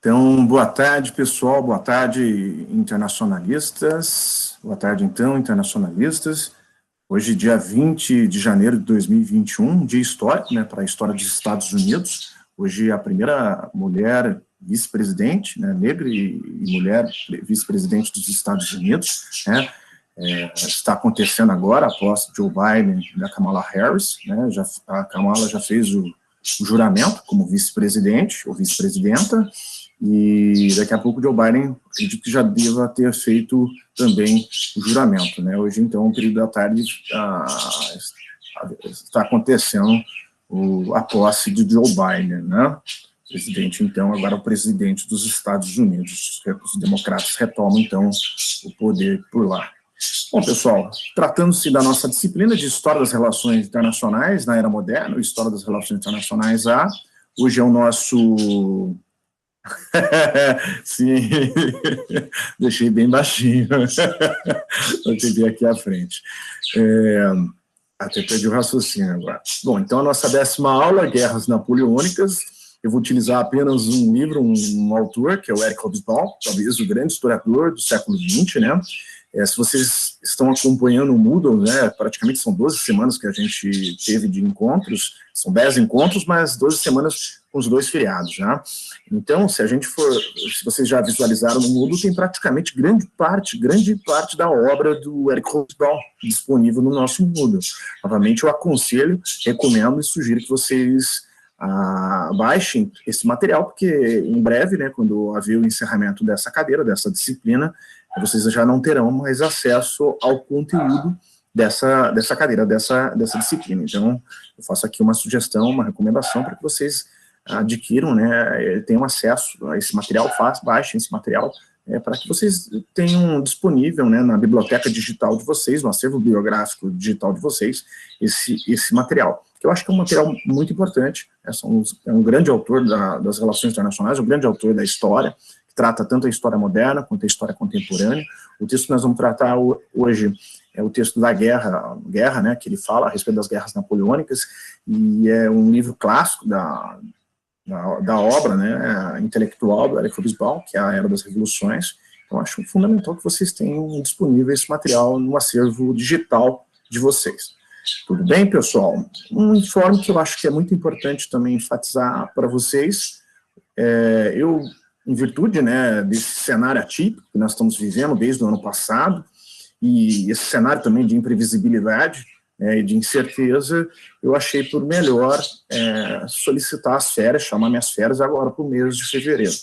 Então, boa tarde, pessoal, boa tarde, internacionalistas. Boa tarde, então, internacionalistas. Hoje, dia 20 de janeiro de 2021, dia histórico, né, para a história dos Estados Unidos. Hoje, a primeira mulher vice-presidente, né, negra e mulher vice-presidente dos Estados Unidos, né, está acontecendo agora, após Joe Biden e a Kamala Harris, né, a Kamala já fez o juramento como vice-presidente ou vice-presidenta, e daqui a pouco o Joe Biden, acredito que já deva ter feito também o juramento, né? Hoje, então, no período da tarde, está acontecendo a posse de Joe Biden, né? Presidente, então, agora o presidente dos Estados Unidos. Os democratas retomam, então, o poder por lá. Bom, pessoal, tratando-se da nossa disciplina de História das Relações Internacionais na Era Moderna, História das Relações Internacionais A, hoje é o nosso... Sim, deixei bem baixinho, para TV aqui à frente. Até perdi o raciocínio agora. Bom, então a nossa 10ª aula, Guerras Napoleônicas. Eu vou utilizar apenas um livro, um autor, que é o Eric Hobsbawm, talvez o grande historiador do século XX, né? Se vocês estão acompanhando o Moodle, né, praticamente são 12 semanas que a gente teve de encontros, são 10 encontros, mas 12 semanas com os 2 feriados, né? Então, se vocês já visualizaram no Moodle, tem praticamente grande parte da obra do Eric Hobsbawm disponível no nosso Moodle. Novamente, eu aconselho, recomendo e sugiro que vocês baixem esse material, porque em breve, né, quando haver o encerramento dessa cadeira, dessa disciplina, vocês já não terão mais acesso ao conteúdo dessa cadeira, dessa disciplina. Então, eu faço aqui uma sugestão, uma recomendação para que vocês adquiram, né, tenham acesso a esse material, baixem esse material, para que vocês tenham disponível, né, na biblioteca digital de vocês, no acervo bibliográfico digital de vocês, esse material, que eu acho que é um material muito importante. É um grande autor das relações internacionais, um grande autor da história, que trata tanto a história moderna quanto a história contemporânea. O texto que nós vamos tratar hoje é o texto da guerra, né, que ele fala a respeito das guerras napoleônicas, e é um livro clássico da obra, né, intelectual do Eric Hobsbawm, que é a Era das Revoluções. Então, acho fundamental que vocês tenham disponível esse material no acervo digital de vocês. Tudo bem, pessoal? Um informe que eu acho que é muito importante também enfatizar para vocês, em virtude, né, desse cenário atípico que nós estamos vivendo desde o ano passado, e esse cenário também de imprevisibilidade, e de incerteza, eu achei por melhor solicitar as férias, chamar minhas férias agora para o mês de fevereiro.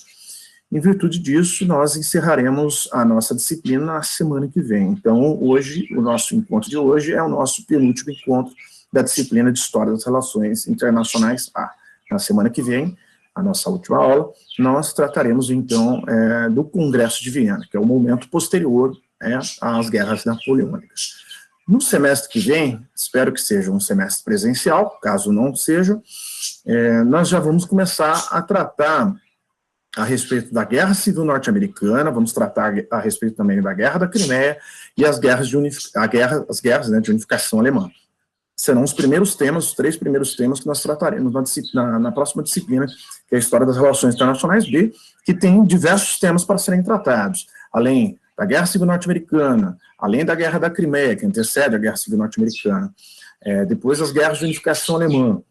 Em virtude disso, nós encerraremos a nossa disciplina na semana que vem. Então, hoje, o nosso encontro de hoje é o nosso penúltimo encontro da disciplina de História das Relações Internacionais A. Na semana que vem, a nossa última aula, nós trataremos, então, do Congresso de Viena, que é o momento posterior às guerras napoleônicas. No semestre que vem, espero que seja um semestre presencial, caso não seja, nós já vamos começar a tratar a respeito da Guerra Civil Norte-Americana, vamos tratar a respeito também da Guerra da Crimeia e as guerras de unificação alemã. Serão os 3 primeiros temas que nós trataremos na próxima disciplina, que é a História das Relações Internacionais B, que tem diversos temas para serem tratados, além da Guerra Civil Norte-Americana, além da Guerra da Crimeia, que antecede a Guerra Civil Norte-Americana, depois as guerras de unificação alemã,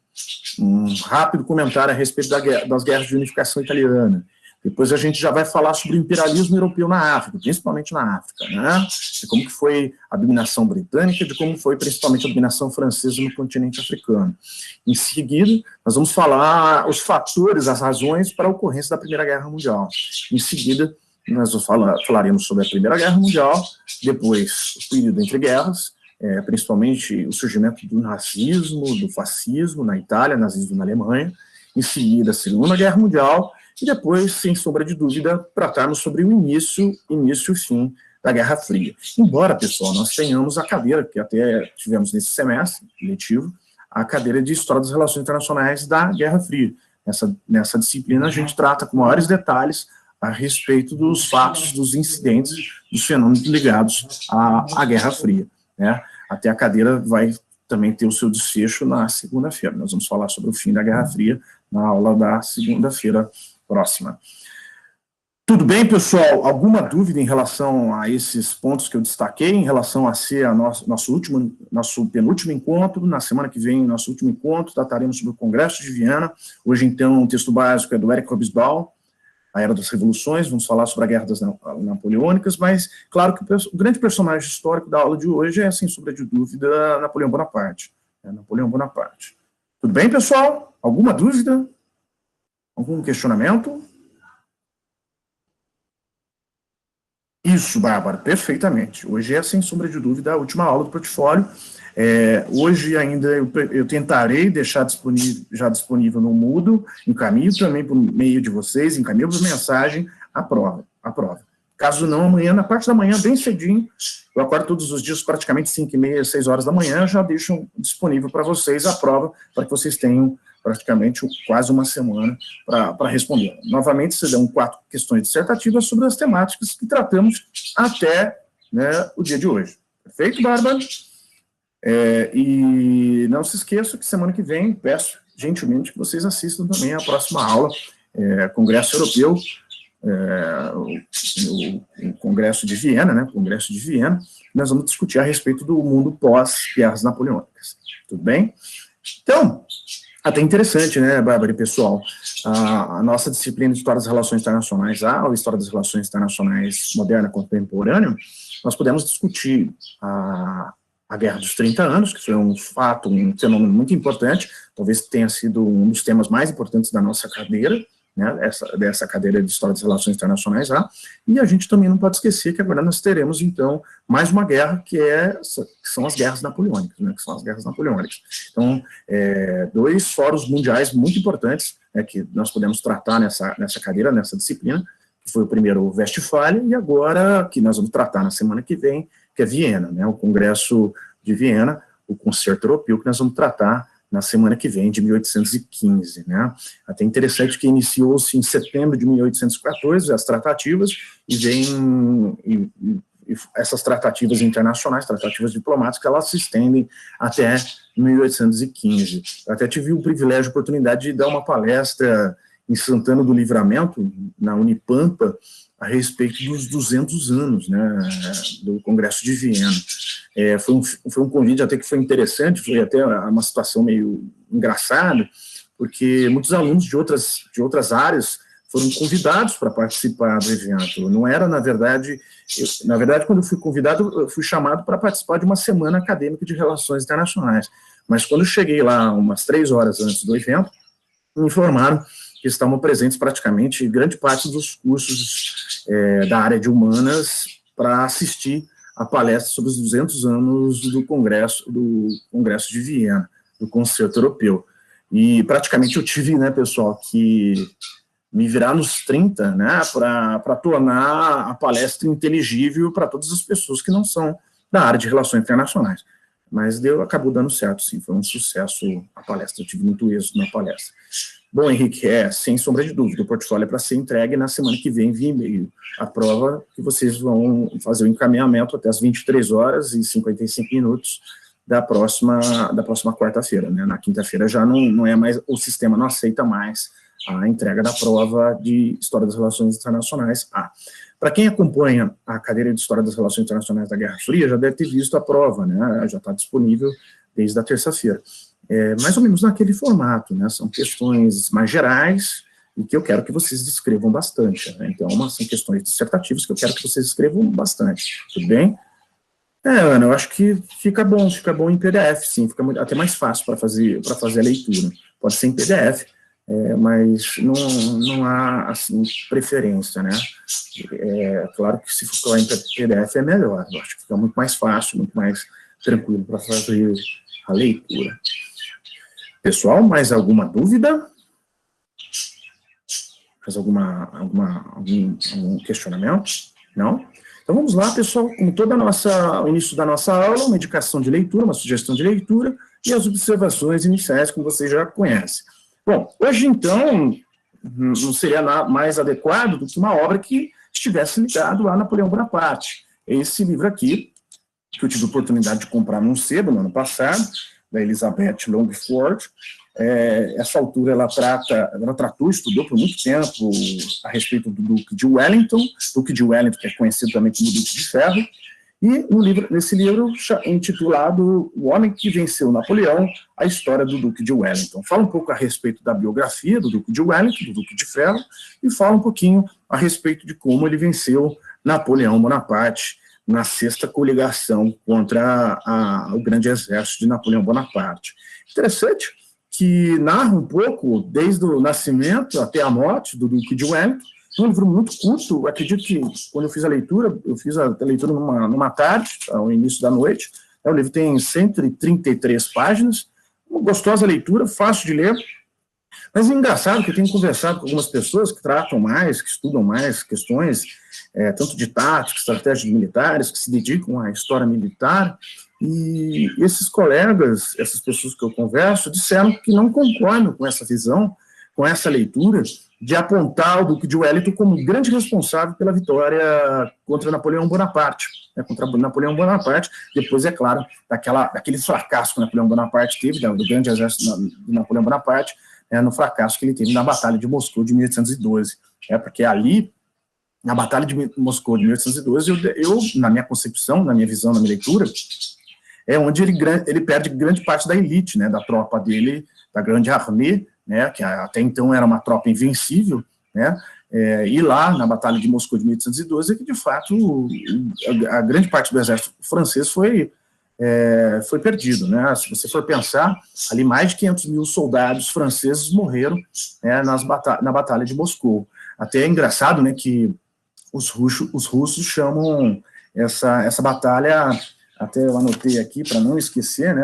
um rápido comentário a respeito das guerras de unificação italiana. Depois a gente já vai falar sobre o imperialismo europeu na África, principalmente na África, né? De como que foi a dominação britânica, de como foi principalmente a dominação francesa no continente africano. Em seguida, nós vamos falar os fatores, as razões para a ocorrência da Primeira Guerra Mundial. Em seguida, nós falaremos sobre a Primeira Guerra Mundial, depois o período entre guerras, principalmente o surgimento do nazismo, do fascismo na Itália, nazismo na Alemanha, em seguida a Segunda Guerra Mundial, e depois, sem sombra de dúvida, tratarmos sobre o início e fim da Guerra Fria. Embora, pessoal, nós tenhamos a cadeira, que até tivemos nesse semestre letivo, a cadeira de História das Relações Internacionais da Guerra Fria. Nessa disciplina a gente trata com maiores detalhes a respeito dos fatos, dos incidentes, dos fenômenos ligados à Guerra Fria, né? Até a cadeira vai também ter o seu desfecho na segunda-feira. Nós vamos falar sobre o fim da Guerra Fria na aula da segunda-feira próxima. Tudo bem, pessoal? Alguma dúvida em relação a esses pontos que eu destaquei, em relação a ser nosso penúltimo encontro? Na semana que vem, nosso último encontro, trataremos sobre o Congresso de Viena. Hoje, então, o texto básico é do Eric Hobsbawm, A Era das Revoluções, vamos falar sobre a Guerra das Napoleônicas, mas, claro que o grande personagem histórico da aula de hoje é, sem sombra de dúvida, Napoleão Bonaparte. Napoleão Bonaparte. Tudo bem, pessoal? Alguma dúvida? Algum questionamento? Isso, Bárbara, perfeitamente. Hoje é, sem sombra de dúvida, a última aula do portfólio. Hoje ainda eu tentarei deixar disponível no Moodle, encaminho também por meio de vocês, encaminho por mensagem a prova. Caso não, amanhã, na parte da manhã, bem cedinho, eu acordo todos os dias, praticamente 5h30, 6 horas da manhã, já deixo disponível para vocês a prova, para que vocês tenham praticamente quase uma semana para responder. Novamente, serão 4 questões dissertativas sobre as temáticas que tratamos até, né, o dia de hoje. Perfeito, Bárbara? E não se esqueça que semana que vem, peço gentilmente que vocês assistam também a próxima aula, Congresso Europeu, o Congresso de Viena, né, Congresso de Viena, nós vamos discutir a respeito do mundo pós-guerras napoleônicas. Tudo bem? Então, até interessante, né, Bárbara e pessoal, a nossa disciplina de História das Relações Internacionais ou História das Relações Internacionais Moderna Contemporânea, nós podemos discutir a Guerra dos 30 Anos, que foi um fenômeno muito importante, talvez tenha sido um dos temas mais importantes da nossa cadeira, né, dessa cadeira de História das Relações Internacionais e a gente também não pode esquecer que agora nós teremos, então, mais uma guerra, que são as guerras napoleônicas, né, Então, 2 fóruns mundiais muito importantes, né, que nós podemos tratar nessa cadeira, nessa disciplina, que foi o primeiro, o Westfália, e agora, que nós vamos tratar na semana que vem, que é Viena, né, o Congresso de Viena, o Concerto Europeu, que nós vamos tratar na semana que vem, de 1815, né? Até interessante que iniciou-se em setembro de 1814 as tratativas, e essas tratativas internacionais, tratativas diplomáticas, elas se estendem até 1815. Eu até tive o privilégio, a oportunidade de dar uma palestra em Santana do Livramento, na Unipampa, a respeito dos 200 anos, né, do Congresso de Viena. Foi um convite até que foi interessante, foi até uma situação meio engraçada, porque muitos alunos de outras áreas foram convidados para participar do evento. Não era, na verdade, quando eu fui convidado, eu fui chamado para participar de uma semana acadêmica de relações internacionais. Mas quando eu cheguei lá, umas 3 horas antes do evento, me informaram que estavam presentes praticamente grande parte dos cursos da área de humanas para assistir a palestra sobre os 200 anos do Congresso de Viena, do Concerto Europeu. E praticamente eu tive, né, pessoal, que me virar nos 30, né, para tornar a palestra inteligível para todas as pessoas que não são da área de relações internacionais. Mas acabou dando certo, sim, foi um sucesso a palestra, eu tive muito êxito na palestra. Bom, Henrique, sem sombra de dúvida, o portfólio é para ser entregue na semana que vem via e-mail. A prova que vocês vão fazer o encaminhamento até as 23h55 da próxima quarta-feira, né? Na quinta-feira já não é mais, o sistema não aceita mais a entrega da prova de História das Relações Internacionais Para quem acompanha a cadeira de História das Relações Internacionais da Guerra Fria, já deve ter visto a prova, né? Já está disponível desde a terça-feira. Mais ou menos naquele formato, né? São questões mais gerais e que eu quero que vocês escrevam bastante, né? Então, são questões dissertativas que eu quero que vocês escrevam bastante, tudo bem? Ana, eu acho que fica bom em PDF, sim, fica até mais fácil para fazer a leitura. Pode ser em PDF, mas não há, assim, preferência, né? Claro que se for em PDF é melhor, eu acho que fica muito mais fácil, muito mais tranquilo para fazer a leitura. Pessoal, mais alguma dúvida? Mais algum questionamento? Não? Então vamos lá, pessoal, como o início da nossa aula, uma indicação de leitura, uma sugestão de leitura e as observações iniciais, como vocês já conhecem. Bom, hoje então, não seria nada mais adequado do que uma obra que estivesse ligada a Napoleão Bonaparte. Esse livro aqui, que eu tive a oportunidade de comprar num sebo no ano passado, da Elizabeth Longford, essa autora, ela tratou, estudou por muito tempo a respeito do Duque de Wellington, que é conhecido também como Duque de Ferro, e nesse livro intitulado O Homem que Venceu Napoleão, a História do Duque de Wellington. Fala um pouco a respeito da biografia do Duque de Wellington, do Duque de Ferro, e fala um pouquinho a respeito de como ele venceu Napoleão Bonaparte na sexta coligação contra o grande exército de Napoleão Bonaparte. Interessante que narra um pouco, desde o nascimento até a morte do Duque de Wellington. É um livro muito curto. Eu acredito que, quando eu fiz a leitura numa tarde, ao início da noite. O livro tem 133 páginas, uma gostosa leitura, fácil de ler. Mas é engraçado que eu tenho conversado com algumas pessoas que tratam mais, que estudam mais questões, tanto de tática, estratégias militares, que se dedicam à história militar, e esses colegas, essas pessoas que eu converso, disseram que não concordam com essa visão, com essa leitura, de apontar o Duque de Wellington como grande responsável pela vitória contra Napoleão Bonaparte. Depois, é claro, daquele fracasso que Napoleão Bonaparte teve, do grande exército de Napoleão Bonaparte, no fracasso que ele teve na Batalha de Moscou de 1812. Porque ali, na Batalha de Moscou de 1812, eu, na minha concepção, na minha visão, na minha leitura, é onde ele perde grande parte da elite, da tropa dele, da Grande Armée, que até então era uma tropa invencível, e lá, na Batalha de Moscou de 1812, é que, de fato, a grande parte do exército francês foi perdido. Se você for pensar, ali mais de 500 mil soldados franceses morreram na Batalha de Moscou. Até é engraçado que os russos chamam essa batalha, até eu anotei aqui para não esquecer,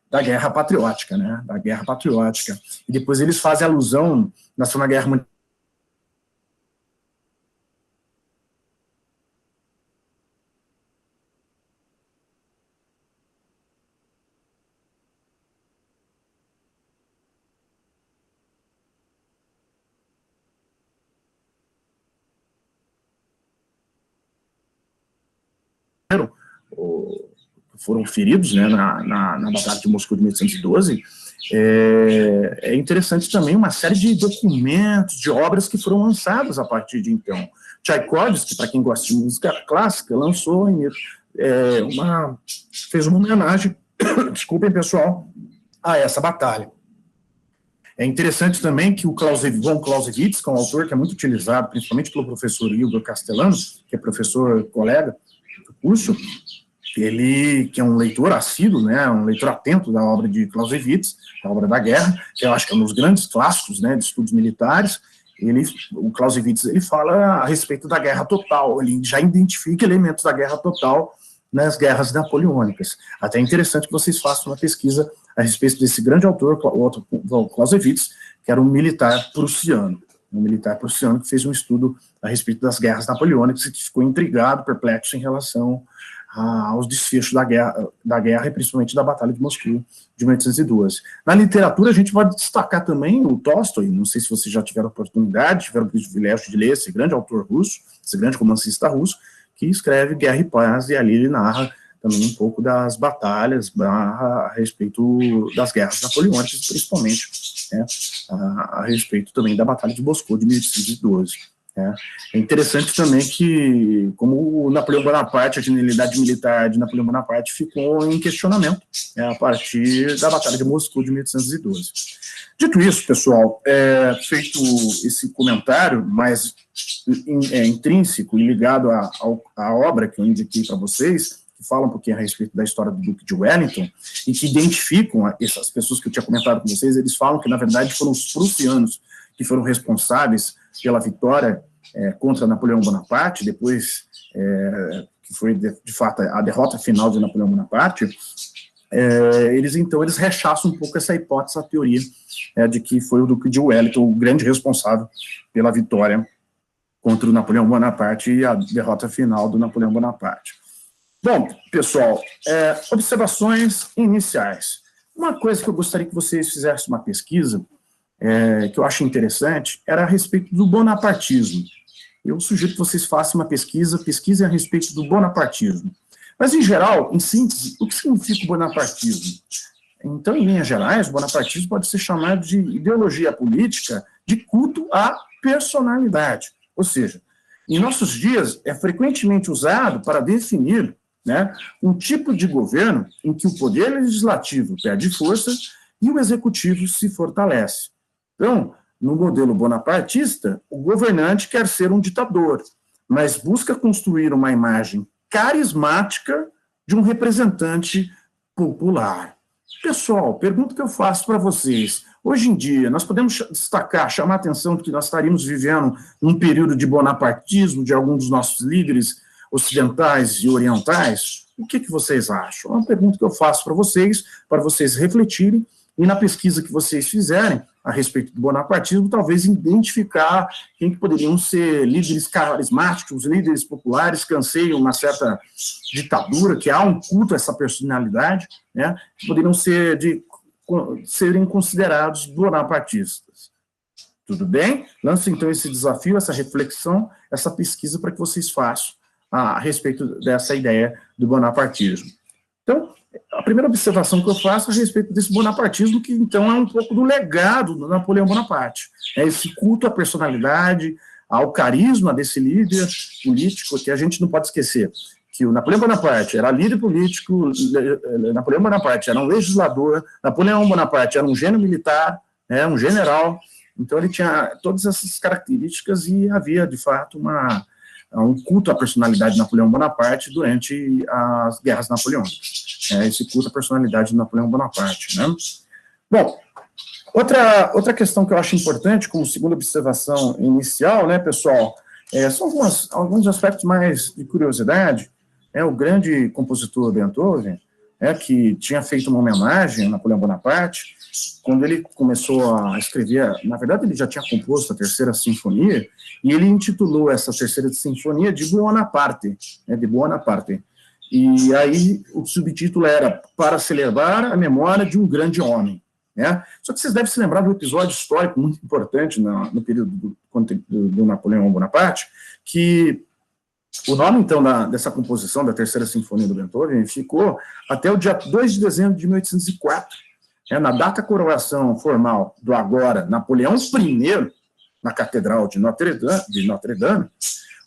da Guerra Patriótica, da Guerra Patriótica. E depois eles fazem alusão na Segunda Guerra Mundial. Foram feridos na Batalha de Moscou de 1812, é interessante também uma série de documentos, de obras que foram lançadas a partir de então. Tchaikovsky, para quem gosta de música clássica, lançou fez uma homenagem, desculpem pessoal, a essa batalha. É interessante também que o von Clausewitz, que é um autor que é muito utilizado, principalmente pelo professor Igor Castellano, que é professor colega do curso, ele, que é um leitor assíduo, um leitor atento da obra de Clausewitz, da obra da guerra, que eu acho que é um dos grandes clássicos de estudos militares. O Clausewitz ele fala a respeito da guerra total, ele já identifica elementos da guerra total nas guerras napoleônicas. Até é interessante que vocês façam uma pesquisa a respeito desse grande autor, o Clausewitz, que era um militar prussiano que fez um estudo a respeito das guerras napoleônicas e que ficou intrigado, perplexo em relação aos desfechos da guerra e principalmente da Batalha de Moscou de 1812. Na literatura, a gente pode destacar também o Tolstói, não sei se vocês já tiveram oportunidade, tiveram o privilégio de ler esse grande autor russo, esse grande romancista russo, que escreve Guerra e Paz, e ali ele narra também um pouco das batalhas a respeito das guerras napoleônicas, principalmente a respeito também da Batalha de Moscou de 1812. É interessante também que, como o Napoleão Bonaparte, a genialidade militar de Napoleão Bonaparte ficou em questionamento a partir da Batalha de Moscou de 1812. Dito isso, pessoal, feito esse comentário mais intrínseco e ligado à obra que eu indiquei para vocês, que fala um pouquinho a respeito da história do Duque de Wellington, e que identificam essas pessoas que eu tinha comentado com vocês, eles falam que, na verdade, foram os prussianos que foram responsáveis pela vitória contra Napoleão Bonaparte, depois que foi, de fato, a derrota final de Napoleão Bonaparte. Eles rechaçam um pouco essa hipótese, a teoria de que foi o Duque de Wellington o grande responsável pela vitória contra o Napoleão Bonaparte e a derrota final do Napoleão Bonaparte. Bom, pessoal, observações iniciais. Uma coisa que eu gostaria que vocês fizessem uma pesquisa, que eu acho interessante, era a respeito do bonapartismo. Eu sugiro que vocês façam uma pesquisem a respeito do bonapartismo. Mas, em geral, em síntese, o que significa o bonapartismo? Então, em linhas gerais, o bonapartismo pode ser chamado de ideologia política de culto à personalidade. Ou seja, em nossos dias, é frequentemente usado para definir, né, um tipo de governo em que o poder legislativo perde força e o executivo se fortalece. Então, no modelo bonapartista, o governante quer ser um ditador, mas busca construir uma imagem carismática de um representante popular. Pessoal, pergunta que eu faço para vocês. Hoje em dia, nós podemos destacar, chamar a atenção de que nós estaríamos vivendo um período de bonapartismo de alguns dos nossos líderes ocidentais e orientais? O que vocês acham? É uma pergunta que eu faço para vocês refletirem, e na pesquisa que vocês fizerem a respeito do bonapartismo, talvez identificar quem que poderiam ser líderes carismáticos, líderes populares que anseiam uma certa ditadura, que há um culto a essa personalidade, né, que poderiam serem considerados bonapartistas. Tudo bem? Lanço, então, esse desafio, essa reflexão, essa pesquisa para que vocês façam a respeito dessa ideia do bonapartismo. Então, a primeira observação que eu faço a respeito desse bonapartismo, que, então, é um pouco do legado do Napoleão Bonaparte. É esse culto à personalidade, ao carisma desse líder político, que a gente não pode esquecer que o Napoleão Bonaparte era líder político, Napoleão Bonaparte era um legislador, Napoleão Bonaparte era um gênio militar, um general, então ele tinha todas essas características e havia, de fato, um culto à personalidade de Napoleão Bonaparte durante as guerras napoleônicas. Esse culto à personalidade de Napoleão Bonaparte, né? Bom, outra questão que eu acho importante, como segunda observação inicial, né, pessoal, são alguns aspectos mais de curiosidade. O grande compositor Beethoven, que tinha feito uma homenagem a Napoleão Bonaparte, quando ele começou a escrever, na verdade ele já tinha composto a Terceira Sinfonia, e ele intitulou essa Terceira Sinfonia de Buonaparte, de Buonaparte. E aí o subtítulo era Para celebrar a memória de um grande homem. Só que vocês devem se lembrar de um episódio histórico muito importante no período do Napoleão Bonaparte, que o nome, então, dessa composição, da Terceira Sinfonia do Beethoven, ficou até o dia 2 de dezembro de 1804, na data coroação formal do agora Napoleão I, na Catedral de Notre Dame,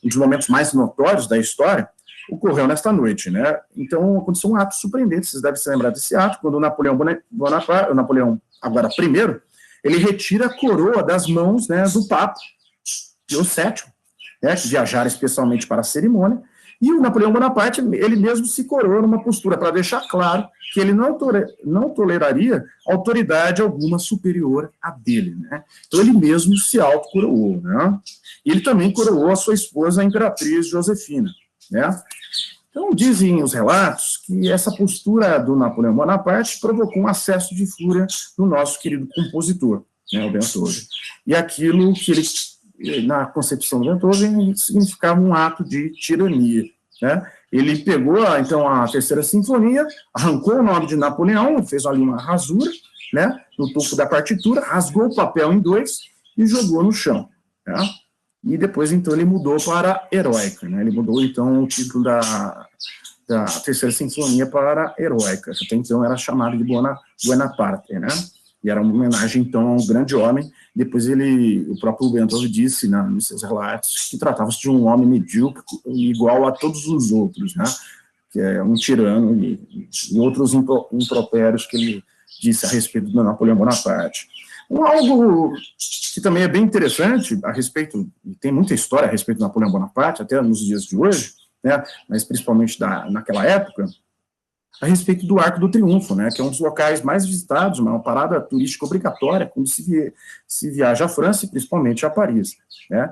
um dos momentos mais notórios da história, ocorreu nesta noite, né? Então, aconteceu um ato surpreendente, vocês devem se lembrar desse ato, quando o Napoleão Bonaparte, o Napoleão agora I, ele retira a coroa das mãos, né, do Papa Pio VII, que viajara especialmente para a cerimônia, e o Napoleão Bonaparte, ele mesmo se coroou numa postura para deixar claro que ele não toleraria autoridade alguma superior à dele, né? Então, ele mesmo se autocoroou, né? E ele também coroou a sua esposa, a imperatriz Josefina, né? Então, dizem os relatos que essa postura do Napoleão Bonaparte provocou um acesso de fúria no nosso querido compositor, né, o Beethoven. E aquilo que ele, na concepção do Beethoven, significava um ato de tirania, né? Ele pegou, então, a Terceira Sinfonia, arrancou o nome de Napoleão, fez ali uma rasura, né, no topo da partitura, rasgou o papel em dois e jogou no chão, né? E depois, então, ele mudou para Heróica, né? Ele mudou, então, o título da Terceira Sinfonia para Heróica, que até então era chamado de Buonaparte, né? E era uma homenagem, então, a um grande homem. Depois o próprio Beethoven disse, né, nos seus relatos, que tratava-se de um homem medíocre, igual a todos os outros, né? Que é um tirano e outros impropérios que ele disse a respeito do Napoleão Bonaparte. Algo que também é bem interessante a respeito, e tem muita história a respeito do Napoleão Bonaparte, até nos dias de hoje, né, mas principalmente naquela época, a respeito do Arco do Triunfo, né, que é um dos locais mais visitados, uma parada turística obrigatória quando se viaja à França e principalmente a Paris, né.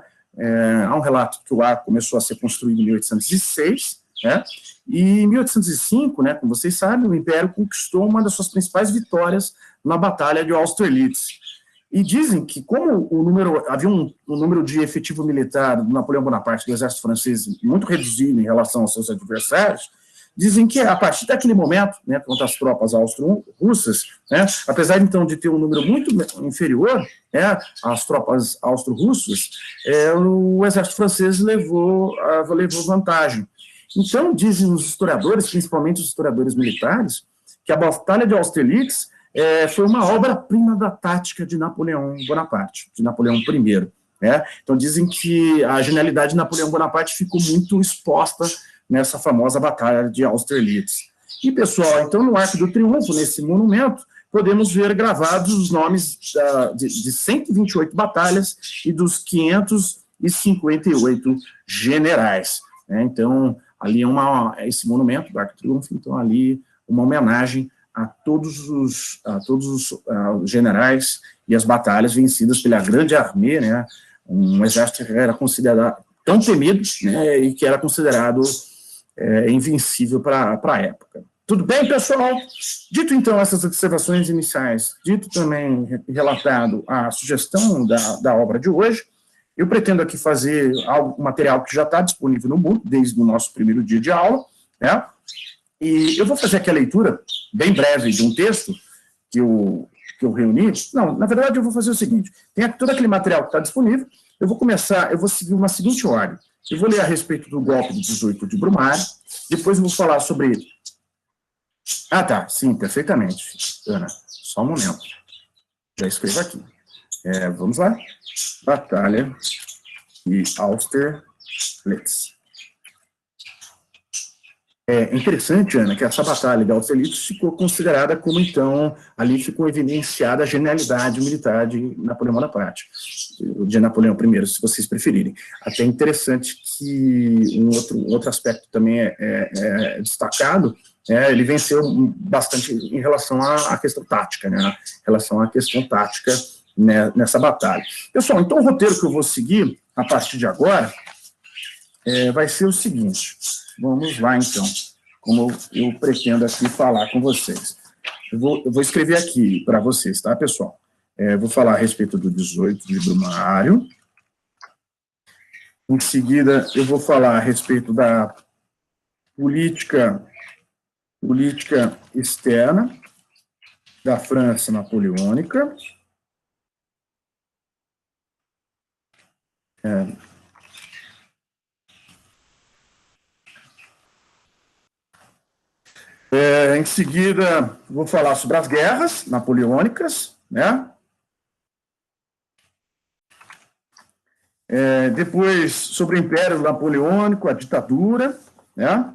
Há um relato que o arco começou a ser construído em 1806, né, e em 1805, né, como vocês sabem, o Império conquistou uma das suas principais vitórias na Batalha de Austerlitz. E dizem que, como havia um número de efetivo militar do Napoleão Bonaparte, do exército francês, muito reduzido em relação aos seus adversários, dizem que, a partir daquele momento, né, contra as tropas austro-russas, né, apesar, então, de ter um número muito inferior, né, às tropas austro-russas, o exército francês levou vantagem. Então, dizem os historiadores, principalmente os historiadores militares, que a Batalha de Austerlitz foi uma obra-prima da tática de Napoleão Bonaparte, de Napoleão I. Né? Então, dizem que a genialidade de Napoleão Bonaparte ficou muito exposta nessa famosa Batalha de Austerlitz. E, pessoal, então, no Arco do Triunfo, nesse monumento, podemos ver gravados os nomes de 128 batalhas e dos 558 generais. Né? Então, ali esse monumento do Arco do Triunfo, então, ali uma homenagem a todos os generais e as batalhas vencidas pela Grande Armée, né? Um exército que era considerado tão temido, né, e que era considerado invencível para a época. Tudo bem, pessoal? Dito, então, essas observações iniciais, dito também, relatado a sugestão da obra de hoje, eu pretendo aqui fazer um material que já está disponível no Moodle, desde o nosso primeiro dia de aula, né? E eu vou fazer aqui a leitura, bem breve, de um texto que eu reuni. Não, na verdade, eu vou fazer o seguinte, tem todo aquele material que está disponível, eu vou seguir uma seguinte ordem. Eu vou ler a respeito do golpe de 18 de Brumário, depois eu vou falar sobre... Ah, tá, sim, perfeitamente, Ana, só um momento. Já escrevo aqui. Vamos lá. Batalha de Austerlitz. É interessante, Ana, que essa batalha de Austerlitz ficou considerada como, então, ali ficou evidenciada a genialidade militar de Napoleão Bonaparte, de Napoleão I, se vocês preferirem. Até interessante que um outro aspecto também é destacado, ele venceu bastante em relação à questão tática, né, em relação à questão tática, né, nessa batalha. Pessoal, então o roteiro que eu vou seguir a partir de agora vai ser o seguinte. Vamos lá, então, como eu pretendo aqui falar com vocês. Eu vou escrever aqui para vocês, tá, pessoal? Vou falar a respeito do 18 de Brumário. Em seguida, eu vou falar a respeito da política externa da França napoleônica. Em seguida, vou falar sobre as guerras napoleônicas, né? Depois, sobre o Império Napoleônico, a ditadura, né?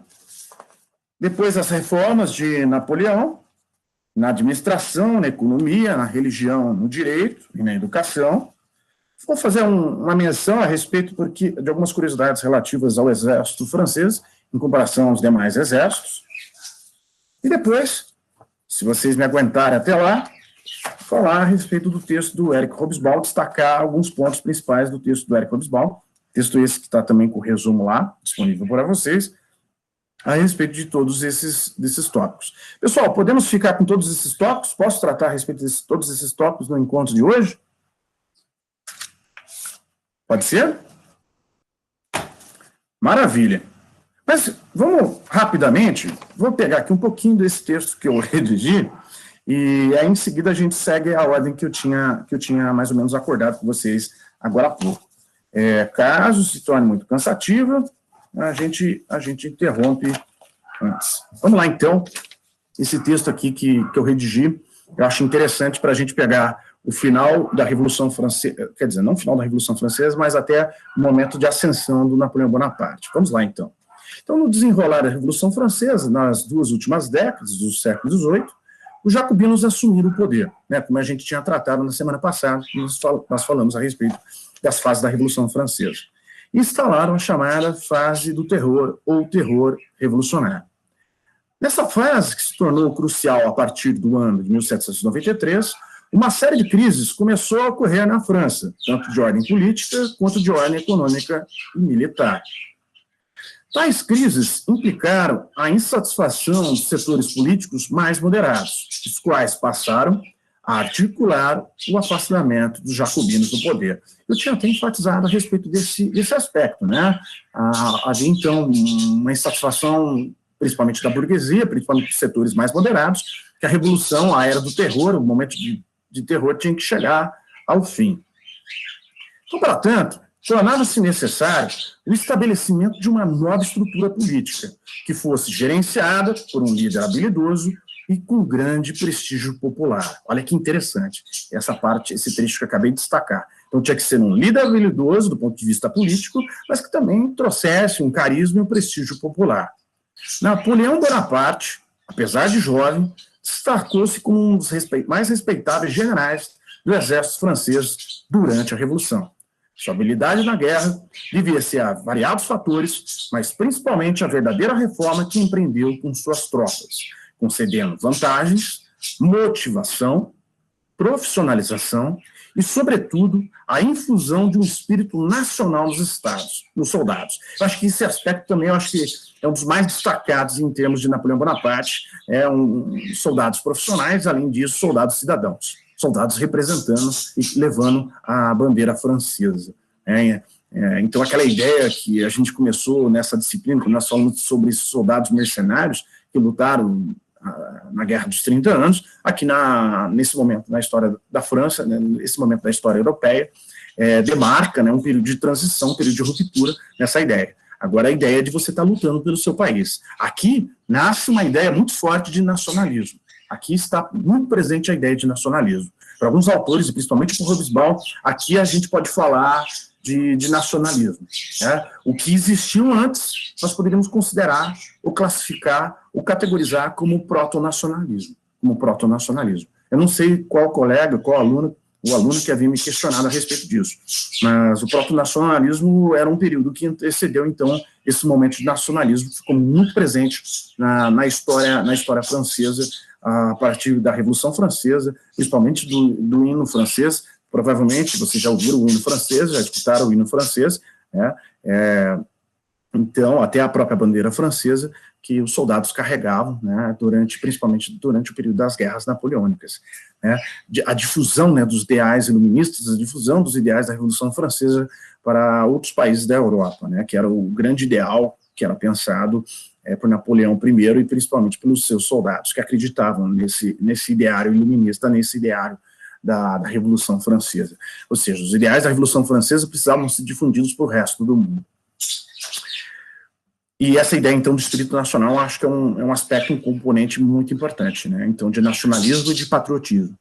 Depois, as reformas de Napoleão, na administração, na economia, na religião, no direito e na educação. Vou fazer uma menção a respeito de algumas curiosidades relativas ao exército francês, em comparação aos demais exércitos. E depois, se vocês me aguentarem até lá, falar a respeito do texto do Éric Hobsbawm, destacar alguns pontos principais do texto do Éric Hobsbawm, texto esse que está também com o resumo lá, disponível para vocês, a respeito de todos desses tópicos. Pessoal, podemos ficar com todos esses tópicos? Posso tratar a respeito de todos esses tópicos no encontro de hoje? Pode ser? Maravilha. Mas vamos rapidamente, vou pegar aqui um pouquinho desse texto que eu redigi, e aí em seguida a gente segue a ordem que eu tinha mais ou menos acordado com vocês agora há pouco. Caso se torne muito cansativa, a gente interrompe antes. Vamos lá, então, esse texto aqui que eu redigi, eu acho interessante para a gente pegar o final da Revolução Francesa, quer dizer, não o final da Revolução Francesa, mas até o momento de ascensão do Napoleão Bonaparte. Vamos lá, então. Então, no desenrolar da Revolução Francesa, nas duas últimas décadas do século XVIII, os jacobinos assumiram o poder, né, como a gente tinha tratado na semana passada, nós falamos a respeito das fases da Revolução Francesa. E instalaram a chamada fase do terror, ou terror revolucionário. Nessa fase, que se tornou crucial a partir do ano de 1793, uma série de crises começou a ocorrer na França, tanto de ordem política quanto de ordem econômica e militar. Tais crises implicaram a insatisfação dos setores políticos mais moderados, os quais passaram a articular o afastamento dos jacobinos do poder. Eu tinha até enfatizado a respeito desse aspecto, né? Havia, então, uma insatisfação, principalmente da burguesia, principalmente dos setores mais moderados, que a revolução, a era do terror, o momento de terror tinha que chegar ao fim. Então, portanto, tornava-se necessário o estabelecimento de uma nova estrutura política, que fosse gerenciada por um líder habilidoso, e com grande prestígio popular. Olha que interessante essa parte, esse trecho que eu acabei de destacar. Então tinha que ser um líder habilidoso do ponto de vista político, mas que também trouxesse um carisma e um prestígio popular. Napoleão Bonaparte, apesar de jovem, destacou-se como um dos mais respeitáveis generais do exército francês durante a Revolução. Sua habilidade na guerra devia-se a variados fatores, mas principalmente a verdadeira reforma que empreendeu com suas tropas, concedendo vantagens, motivação, profissionalização e, sobretudo, a infusão de um espírito nacional nos soldados. Eu acho que esse aspecto também, é um dos mais destacados em termos de Napoleão Bonaparte, soldados profissionais, além disso, soldados cidadãos, soldados representando e levando a bandeira francesa. Então, aquela ideia que a gente começou nessa disciplina, quando nós falamos sobre esses soldados mercenários que lutaram na Guerra dos 30 Anos, aqui nesse momento na história da França, nesse momento da história europeia, demarca um período de transição, um período de ruptura nessa ideia. Agora, a ideia de você estar lutando pelo seu país. Aqui nasce uma ideia muito forte de nacionalismo. Aqui está muito presente a ideia de nacionalismo. Para alguns autores, e principalmente por Hobsbawm, aqui a gente pode falar de nacionalismo. O que existiu antes, nós poderíamos considerar, ou classificar, ou categorizar como proto-nacionalismo. Eu não sei qual colega, qual aluno, o aluno que havia me questionado a respeito disso, mas o proto-nacionalismo era um período que antecedeu, então, esse momento de nacionalismo, que ficou muito presente na história francesa, a partir da Revolução Francesa, principalmente do hino francês. Provavelmente vocês já ouviram o hino francês, já escutaram o hino francês, então, até a própria bandeira francesa, que os soldados carregavam, principalmente durante o período das guerras napoleônicas. A difusão dos ideais iluministas, a difusão dos ideais da Revolução Francesa para outros países da Europa, que era o grande ideal que era pensado por Napoleão I e principalmente pelos seus soldados, que acreditavam nesse ideário iluminista, nesse ideário da Revolução Francesa. Ou seja, os ideais da Revolução Francesa precisavam ser difundidos para o resto do mundo. E essa ideia, então, do espírito nacional, acho que é um aspecto, um componente muito importante, então, de nacionalismo e de patriotismo.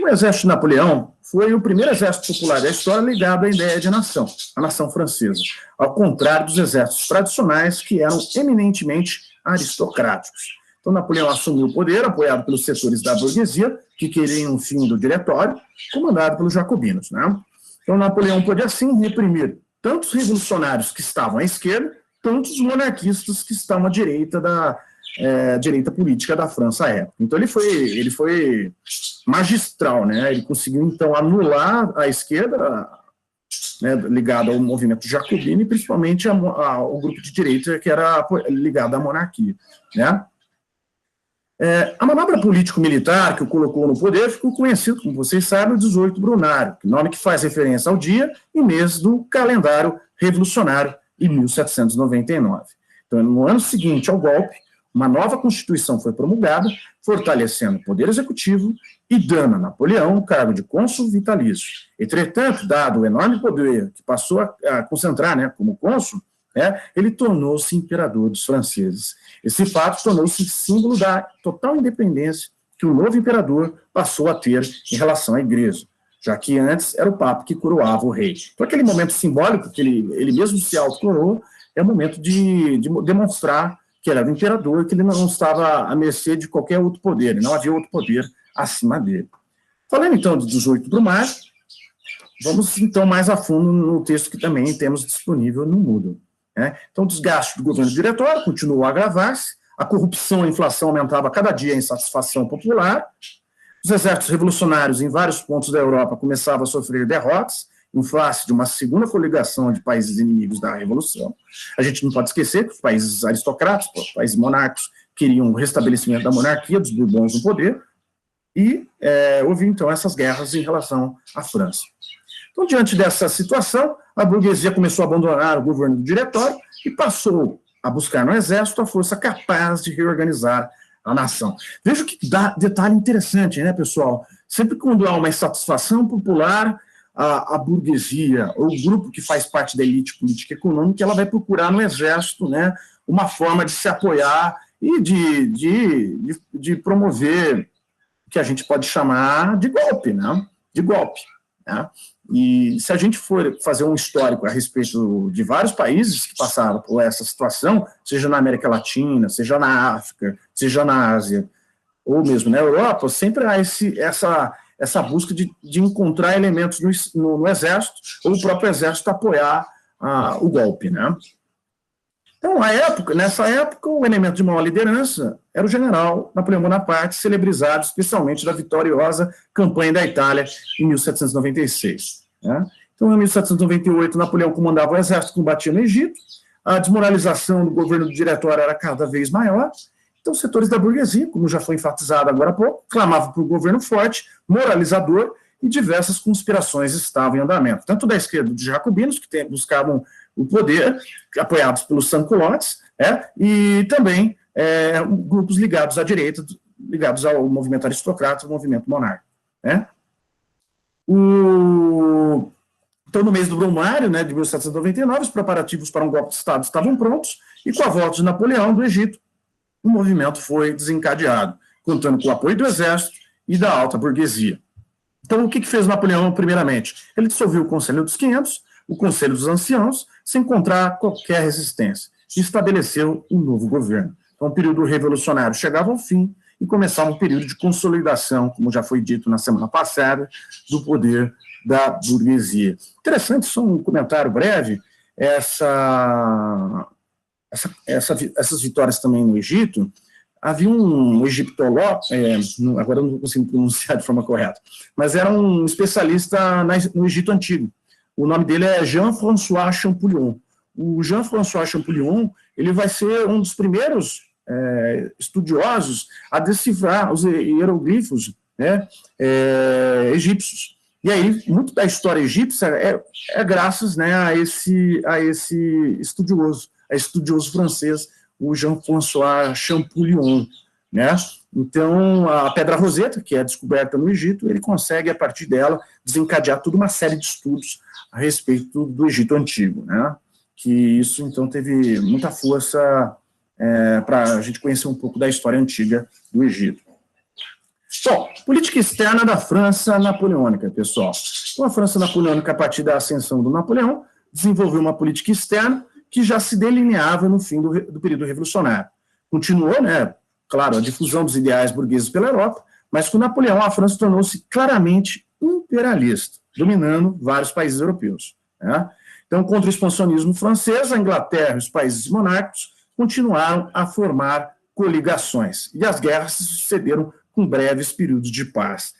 O exército de Napoleão foi o primeiro exército popular da história ligado à ideia de nação, a nação francesa, ao contrário dos exércitos tradicionais, que eram eminentemente aristocráticos. Então, Napoleão assumiu o poder, apoiado pelos setores da burguesia, que queriam o fim do diretório, comandado pelos jacobinos. Então, Napoleão pôde, assim, reprimir tanto os revolucionários que estavam à esquerda, tanto os monarquistas que estavam à direita direita política da França à época. Então, ele foi magistral, Ele conseguiu, então, anular a esquerda, ligada ao movimento jacobino, e principalmente ao grupo de direita que era ligado à monarquia, A manobra político-militar que o colocou no poder ficou conhecido, como vocês sabem, o 18 Brumário, nome que faz referência ao dia e mês do calendário revolucionário, em 1799. Então, no ano seguinte ao golpe, uma nova Constituição foi promulgada, fortalecendo o poder executivo e dando a Napoleão o cargo de cônsul vitalício. Entretanto, dado o enorme poder que passou a concentrar como cônsul, ele tornou-se imperador dos franceses. Esse fato tornou-se símbolo da total independência que o novo imperador passou a ter em relação à igreja, já que antes era o Papa que coroava o rei. Então, aquele momento simbólico, que ele mesmo se autocoroou, é o momento de demonstrar que ele era o imperador, que ele não estava à mercê de qualquer outro poder, não havia outro poder acima dele. Falando, então, do 18 Brumário, vamos, então, mais a fundo no texto que também temos disponível no Moodle. Então, o desgaste do governo diretório continuou a agravar-se, a corrupção e a inflação aumentavam cada dia a insatisfação popular, os exércitos revolucionários em vários pontos da Europa começavam a sofrer derrotas, em face de uma segunda coligação de países inimigos da Revolução. A gente não pode esquecer que os países aristocráticos, os países monárquicos, queriam o restabelecimento da monarquia, dos Bourbons no poder, e houve, então, essas guerras em relação à França. Então, diante dessa situação, a burguesia começou a abandonar o governo do diretório e passou a buscar no exército a força capaz de reorganizar a nação. Veja que detalhe interessante, pessoal? Sempre quando há uma insatisfação popular, a burguesia, ou o grupo que faz parte da elite política e econômica, ela vai procurar no exército, uma forma de se apoiar e de promover o que a gente pode chamar de golpe, né? De golpe, né? E se a gente for fazer um histórico a respeito de vários países que passaram por essa situação, seja na América Latina, seja na África, seja na Ásia, ou mesmo na Europa, sempre há essa busca de encontrar elementos no exército, ou o próprio exército apoiar o golpe, né? Então, nessa época, o elemento de maior liderança era o general Napoleão Bonaparte, celebrizado especialmente da vitoriosa campanha da Itália em 1796. Né? Então, em 1798, Napoleão comandava o exército que combatia no Egito, a desmoralização do governo do diretório era cada vez maior, então setores da burguesia, como já foi enfatizado agora há pouco, clamavam por um governo forte, moralizador, e diversas conspirações estavam em andamento, tanto da esquerda dos jacobinos, que buscavam o poder, apoiados pelos sans-culottes, e também grupos ligados à direita, ligados ao movimento aristocrata, ao movimento monárquico. Né? Então, no mês do Brumário, de 1799, os preparativos para um golpe de Estado estavam prontos, e com a volta de Napoleão do Egito, o movimento foi desencadeado, contando com o apoio do exército e da alta burguesia. Então, o que fez Napoleão, primeiramente? Ele dissolveu o Conselho dos 500, o Conselho dos Anciãos, sem encontrar qualquer resistência, e estabeleceu um novo governo. Então, o período revolucionário chegava ao fim e começava um período de consolidação, como já foi dito na semana passada, do poder da burguesia. Interessante, só um comentário breve, essas vitórias também no Egito. Havia um egiptólogo, agora eu não consigo pronunciar de forma correta, mas era um especialista no Egito Antigo. O nome dele é Jean-François Champollion. O Jean-François Champollion, ele vai ser um dos primeiros estudiosos a decifrar os hieroglifos egípcios. E aí, muito da história egípcia é graças a esse estudioso francês, o Jean-François Champollion, né? Então, a Pedra Roseta, que é descoberta no Egito, ele consegue, a partir dela, desencadear toda uma série de estudos a respeito do Egito Antigo, né? Que isso, então, teve muita força para a gente conhecer um pouco da história antiga do Egito. Bom, política externa da França napoleônica, pessoal. Então, a França napoleônica, a partir da ascensão do Napoleão, desenvolveu uma política externa que já se delineava no fim do período revolucionário. Continuou, claro, a difusão dos ideais burgueses pela Europa, mas com Napoleão a França tornou-se claramente imperialista, dominando vários países europeus. Né? Então, contra o expansionismo francês, a Inglaterra e os países monárquicos continuaram a formar coligações, e as guerras se sucederam com breves períodos de paz.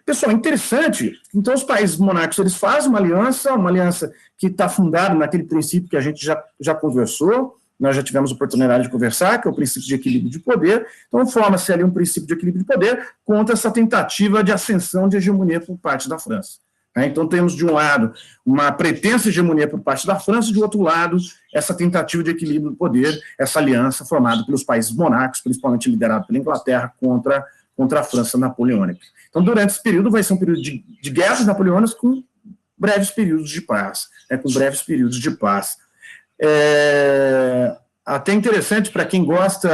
Pessoal, interessante, então os países monárquicos eles fazem uma aliança que está fundada naquele princípio que a gente já conversou, nós já tivemos oportunidade de conversar, que é o princípio de equilíbrio de poder. Então forma-se ali um princípio de equilíbrio de poder contra essa tentativa de ascensão de hegemonia por parte da França. Então temos de um lado uma pretensa hegemonia por parte da França, e de outro lado essa tentativa de equilíbrio do poder, essa aliança formada pelos países monárquicos, principalmente liderado pela Inglaterra, contra a França napoleônica. Então, durante esse período, vai ser um período de guerras napoleônicas com breves períodos de paz. Até interessante para quem gosta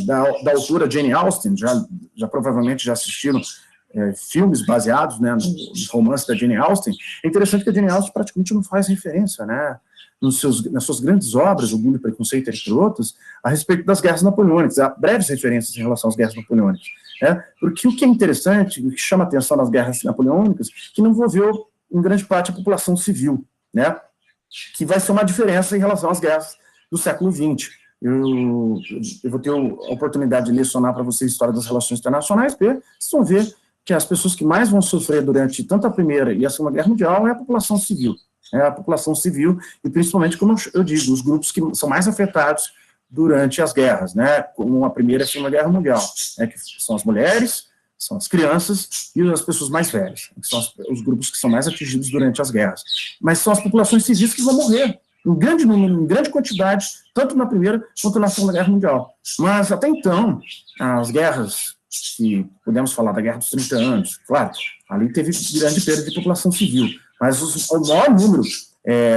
da autora Jane Austen, já provavelmente já assistiram filmes baseados nos romances da Jane Austen. É interessante que a Jane Austen praticamente não faz referência, nas suas grandes obras, O Orgulho, Preconceito, entre outros, a respeito das guerras napoleônicas. Há breves referências em relação às guerras napoleônicas. Porque o que é interessante, o que chama a atenção nas guerras napoleônicas, que não envolveu, em grande parte, a população civil, que vai ser uma diferença em relação às guerras do século XX. Eu vou ter a oportunidade de lecionar para vocês a história das relações internacionais, vocês vão ver que as pessoas que mais vão sofrer durante tanto a Primeira e a Segunda Guerra Mundial é a população civil. E principalmente, como eu digo, os grupos que são mais afetados durante as guerras, como a Primeira e a Segunda Guerra Mundial, que são as mulheres, são as crianças e as pessoas mais velhas, que são os grupos que são mais atingidos durante as guerras. Mas são as populações civis que vão morrer, em grande número, em grande quantidade, tanto na Primeira quanto na Segunda Guerra Mundial. Mas, até então, as guerras, que podemos falar da Guerra dos 30 anos, claro, ali teve grande perda de população civil, mas o maior número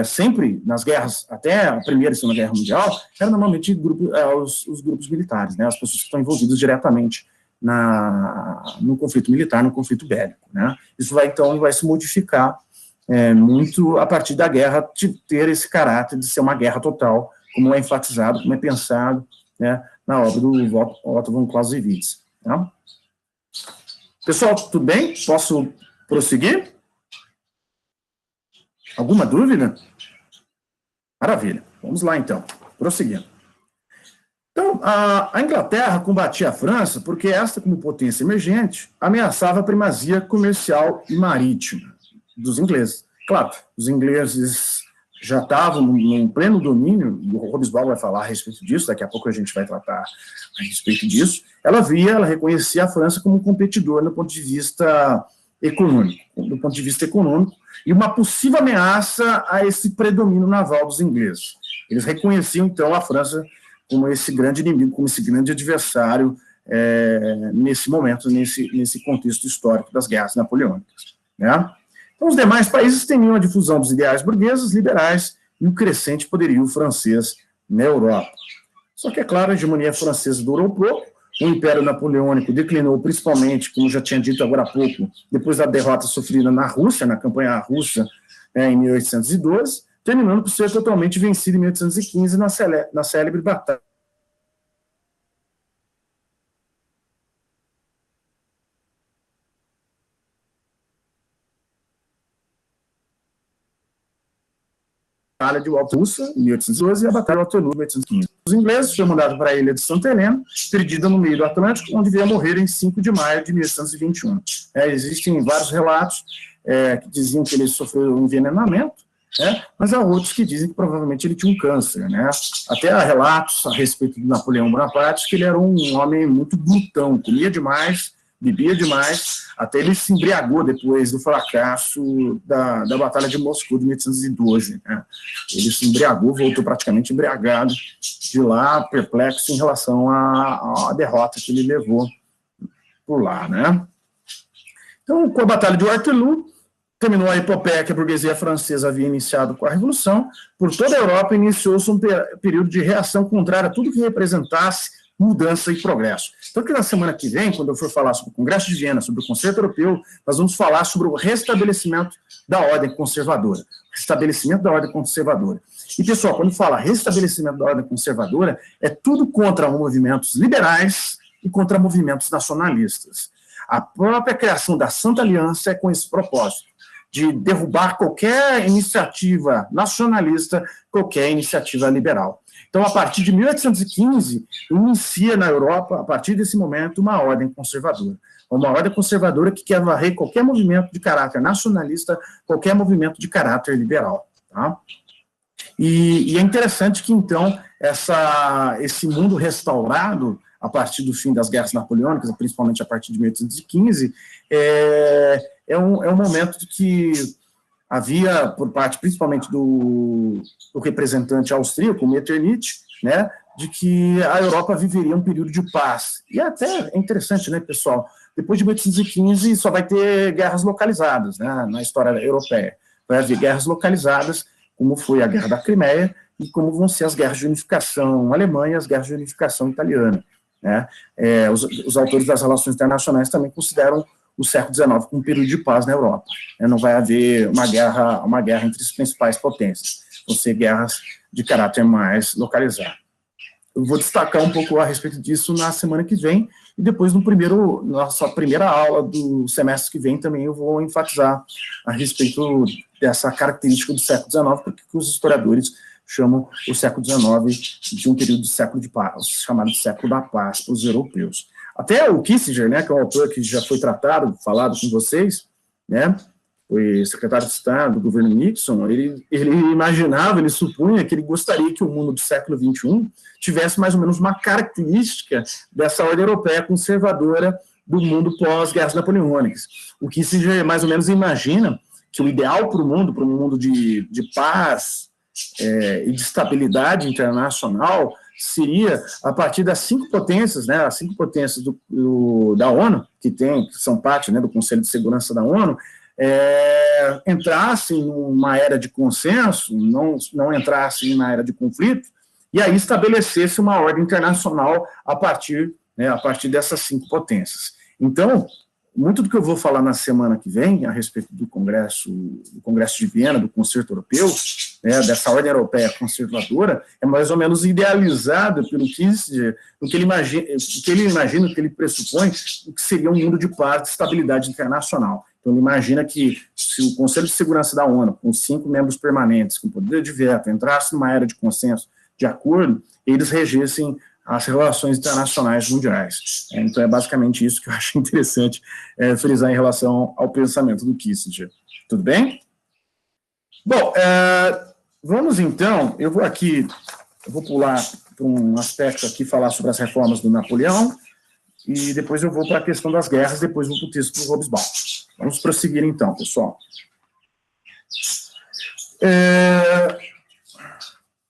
sempre nas guerras, até a Primeira e Segunda Guerra Mundial, eram normalmente os grupos militares, né, as pessoas que estão envolvidas diretamente no conflito militar, no conflito bélico, né. Isso vai se modificar muito a partir da guerra de ter esse caráter de ser uma guerra total, como é enfatizado, como é pensado, né, na obra do Otto von Clausewitz. Tá? Pessoal, tudo bem? Posso prosseguir? Alguma dúvida? Maravilha. Vamos lá, então. Prosseguindo. Então, a Inglaterra combatia a França porque esta, como potência emergente, ameaçava a primazia comercial e marítima dos ingleses. Claro, os ingleses já estavam num pleno domínio, e o Hobsbawm vai falar a respeito disso, daqui a pouco a gente vai tratar a respeito disso. Ela reconhecia a França como um competidor do ponto de vista econômico, e uma possível ameaça a esse predomínio naval dos ingleses. Eles reconheciam, então, a França como esse grande inimigo, como esse grande adversário nesse momento, nesse contexto histórico das guerras napoleônicas. Né? Então, os demais países temiam a difusão dos ideais burgueses, liberais e o crescente poderio francês na Europa. Só que, é claro, a hegemonia francesa durou pouco, o Império Napoleônico declinou principalmente, como já tinha dito agora há pouco, depois da derrota sofrida na Rússia, na campanha russa, em 1812, terminando por ser totalmente vencido em 1815 na célebre batalha de Walter em 1812 e a Batalha de Waterloo, em 1815. Os ingleses foram mandados para a ilha de Santa Helena, perdida no meio do Atlântico, onde veio a morrer em 5 de maio de 1821. Existem vários relatos que diziam que ele sofreu um envenenamento, mas há outros que dizem que provavelmente ele tinha um câncer. Né? Até há relatos a respeito de Napoleão Bonaparte que ele era um homem muito glutão, comia demais, bebia demais, até ele se embriagou depois do fracasso da Batalha de Moscou de 1812. Né? Ele se embriagou, voltou praticamente embriagado de lá, perplexo em relação à derrota que ele levou por lá. Né? Então, com a Batalha de Waterloo, terminou a epopeia que a burguesia francesa havia iniciado com a Revolução. Por toda a Europa iniciou-se um período de reação contrária a tudo que representasse mudança e progresso. Então, que na semana que vem, quando eu for falar sobre o Congresso de Viena, sobre o Concerto Europeu, nós vamos falar sobre o restabelecimento da ordem conservadora. Restabelecimento da ordem conservadora. E, pessoal, quando fala restabelecimento da ordem conservadora, é tudo contra movimentos liberais e contra movimentos nacionalistas. A própria criação da Santa Aliança é com esse propósito, de derrubar qualquer iniciativa nacionalista, qualquer iniciativa liberal. Então, a partir de 1815, inicia na Europa, a partir desse momento, uma ordem conservadora. Uma ordem conservadora que quer varrer qualquer movimento de caráter nacionalista, qualquer movimento de caráter liberal. Tá? E é interessante que, então, esse mundo restaurado, a partir do fim das guerras napoleônicas, principalmente a partir de 1815, é um momento de que havia, por parte principalmente do representante austríaco, Metternich, né, de que a Europa viveria um período de paz. E até é interessante, né, pessoal, depois de 1815 só vai ter guerras localizadas, né, na história europeia. Vai haver guerras localizadas, como foi a Guerra da Crimeia, e como vão ser as guerras de unificação alemã e as guerras de unificação italiana. Né. Os autores das relações internacionais também consideram o século XIX como um período de paz na Europa. Não vai haver uma guerra entre as principais potências, vão ser guerras de caráter mais localizado. Eu vou destacar um pouco a respeito disso na semana que vem, e depois nossa primeira aula do semestre que vem também eu vou enfatizar a respeito dessa característica do século XIX, porque os historiadores chamam o século XIX de um período de século de paz, chamado de século da paz para os europeus. Até o Kissinger, né, que é um autor que já foi falado com vocês, né, foi secretário de Estado do governo Nixon, ele imaginava, ele supunha que ele gostaria que o mundo do século XXI tivesse mais ou menos uma característica dessa ordem europeia conservadora do mundo pós-guerras napoleônicas. O Kissinger mais ou menos imagina que o ideal para o mundo de paz e de estabilidade internacional seria a partir das 5 potências, né, as 5 potências da ONU, que são parte, né, do Conselho de Segurança da ONU, entrassem numa era de consenso, não entrassem na era de conflito, e aí estabelecesse uma ordem internacional a partir dessas 5 potências. Então, muito do que eu vou falar na semana que vem, a respeito do Congresso de Viena, do Concerto Europeu, dessa ordem europeia conservadora, é mais ou menos idealizada pelo Kissinger, o que ele imagina, o que ele pressupõe, o que seria um mundo de paz e estabilidade internacional. Então, ele imagina que se o Conselho de Segurança da ONU, com 5 membros permanentes, com poder de veto, entrasse numa era de consenso, de acordo, eles regessem as relações internacionais mundiais. Então, é basicamente isso que eu acho interessante frisar em relação ao pensamento do Kissinger. Tudo bem? Bom, vamos então, eu vou pular para um aspecto aqui, falar sobre as reformas do Napoleão, e depois eu vou para a questão das guerras, depois vou para o texto do Hobsbawm. Vamos prosseguir então, pessoal.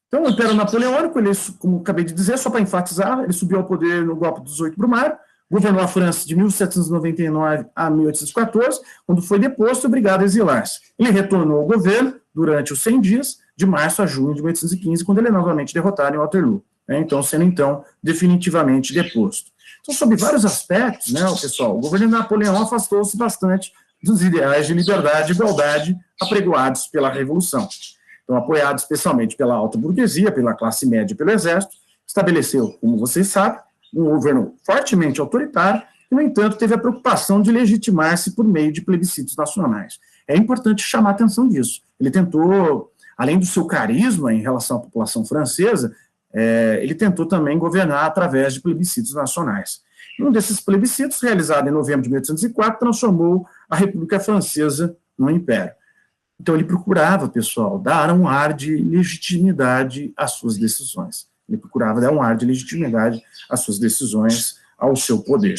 Então, o Império Napoleônico, ele, como acabei de dizer, só para enfatizar, ele subiu ao poder no golpe do 18 Brumário, governou a França de 1799 a 1814, quando foi deposto e obrigado a exilar-se. Ele retornou ao governo durante os 100 dias, de março a junho de 1815, quando ele é novamente derrotado em Waterloo, então sendo definitivamente deposto. Então, sob vários aspectos, pessoal, o governo de Napoleão afastou-se bastante dos ideais de liberdade e igualdade apregoados pela Revolução. Então, apoiado especialmente pela alta burguesia, pela classe média e pelo exército, estabeleceu, como vocês sabem, um governo fortemente autoritário e, no entanto, teve a preocupação de legitimar-se por meio de plebiscitos nacionais. É importante chamar a atenção disso. Ele tentou, além do seu carisma em relação à população francesa, ele tentou também governar através de plebiscitos nacionais. Um desses plebiscitos, realizado em novembro de 1804, transformou a República Francesa num império. Então, ele procurava, pessoal, dar um ar de legitimidade às suas decisões. Ele procurava dar um ar de legitimidade às suas decisões, ao seu poder.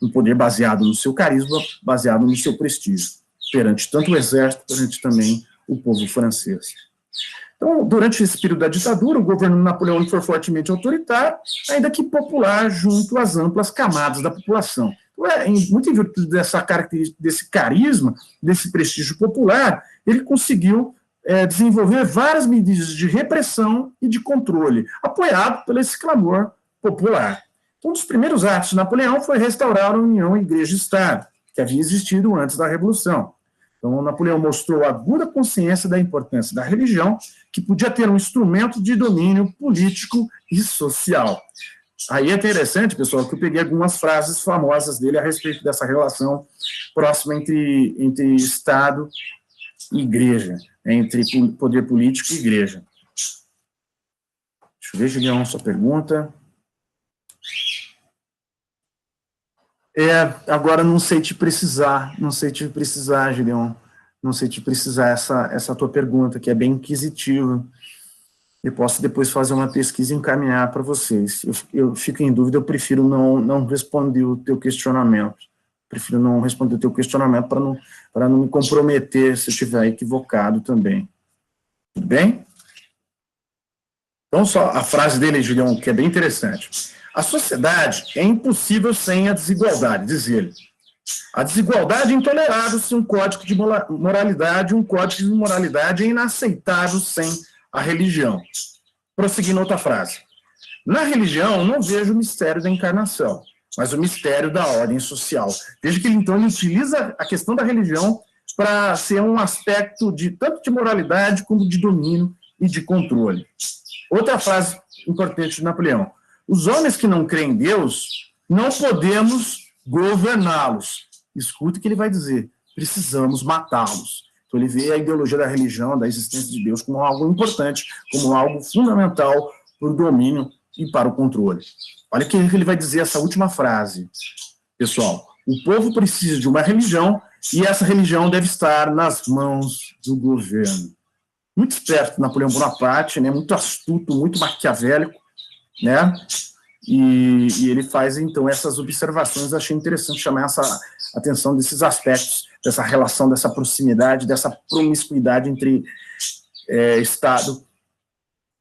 Um poder baseado no seu carisma, baseado no seu prestígio, perante tanto o exército, perante também o povo francês. Então, durante esse período da ditadura, o governo napoleônico foi fortemente autoritário, ainda que popular junto às amplas camadas da população. Muito em virtude dessa característica, desse carisma, desse prestígio popular, ele conseguiu desenvolver várias medidas de repressão e de controle, apoiado por esse clamor popular. Um dos primeiros atos de Napoleão foi restaurar a união igreja-estado, que havia existido antes da Revolução. Então, Napoleão mostrou aguda consciência da importância da religião, que podia ter um instrumento de domínio político e social. Aí é interessante, pessoal, que eu peguei algumas frases famosas dele a respeito dessa relação próxima entre Estado e igreja, entre poder político e igreja. Deixa eu ver, Julião, sua pergunta. Agora não sei te precisar, Julião, não sei te precisar essa tua pergunta, que é bem inquisitiva. Eu posso depois fazer uma pesquisa e encaminhar para vocês. Eu fico em dúvida, eu prefiro não responder o teu questionamento. Prefiro não responder o teu questionamento para não me comprometer se eu estiver equivocado também. Tudo bem? Então, só a frase dele, Julião, que é bem interessante. A sociedade é impossível sem a desigualdade, diz ele. A desigualdade é intolerável sem um código de moralidade, um código de moralidade é inaceitável sem a religião. Prosseguindo outra frase. Na religião, não vejo o mistério da encarnação, mas o mistério da ordem social. Veja que ele, então, ele utiliza a questão da religião para ser um aspecto tanto de moralidade como de domínio e de controle. Outra frase importante de Napoleão. Os homens que não creem em Deus, não podemos governá-los. Escuta o que ele vai dizer. Precisamos matá-los. Então, ele vê a ideologia da religião, da existência de Deus, como algo importante, como algo fundamental para o domínio e para o controle. Olha o que ele vai dizer, essa última frase. Pessoal, o povo precisa de uma religião e essa religião deve estar nas mãos do governo. Muito esperto, Napoleão Bonaparte, muito astuto, muito maquiavélico, E ele faz, então, essas observações. Achei interessante chamar essa atenção desses aspectos, dessa relação, dessa proximidade, dessa promiscuidade entre Estado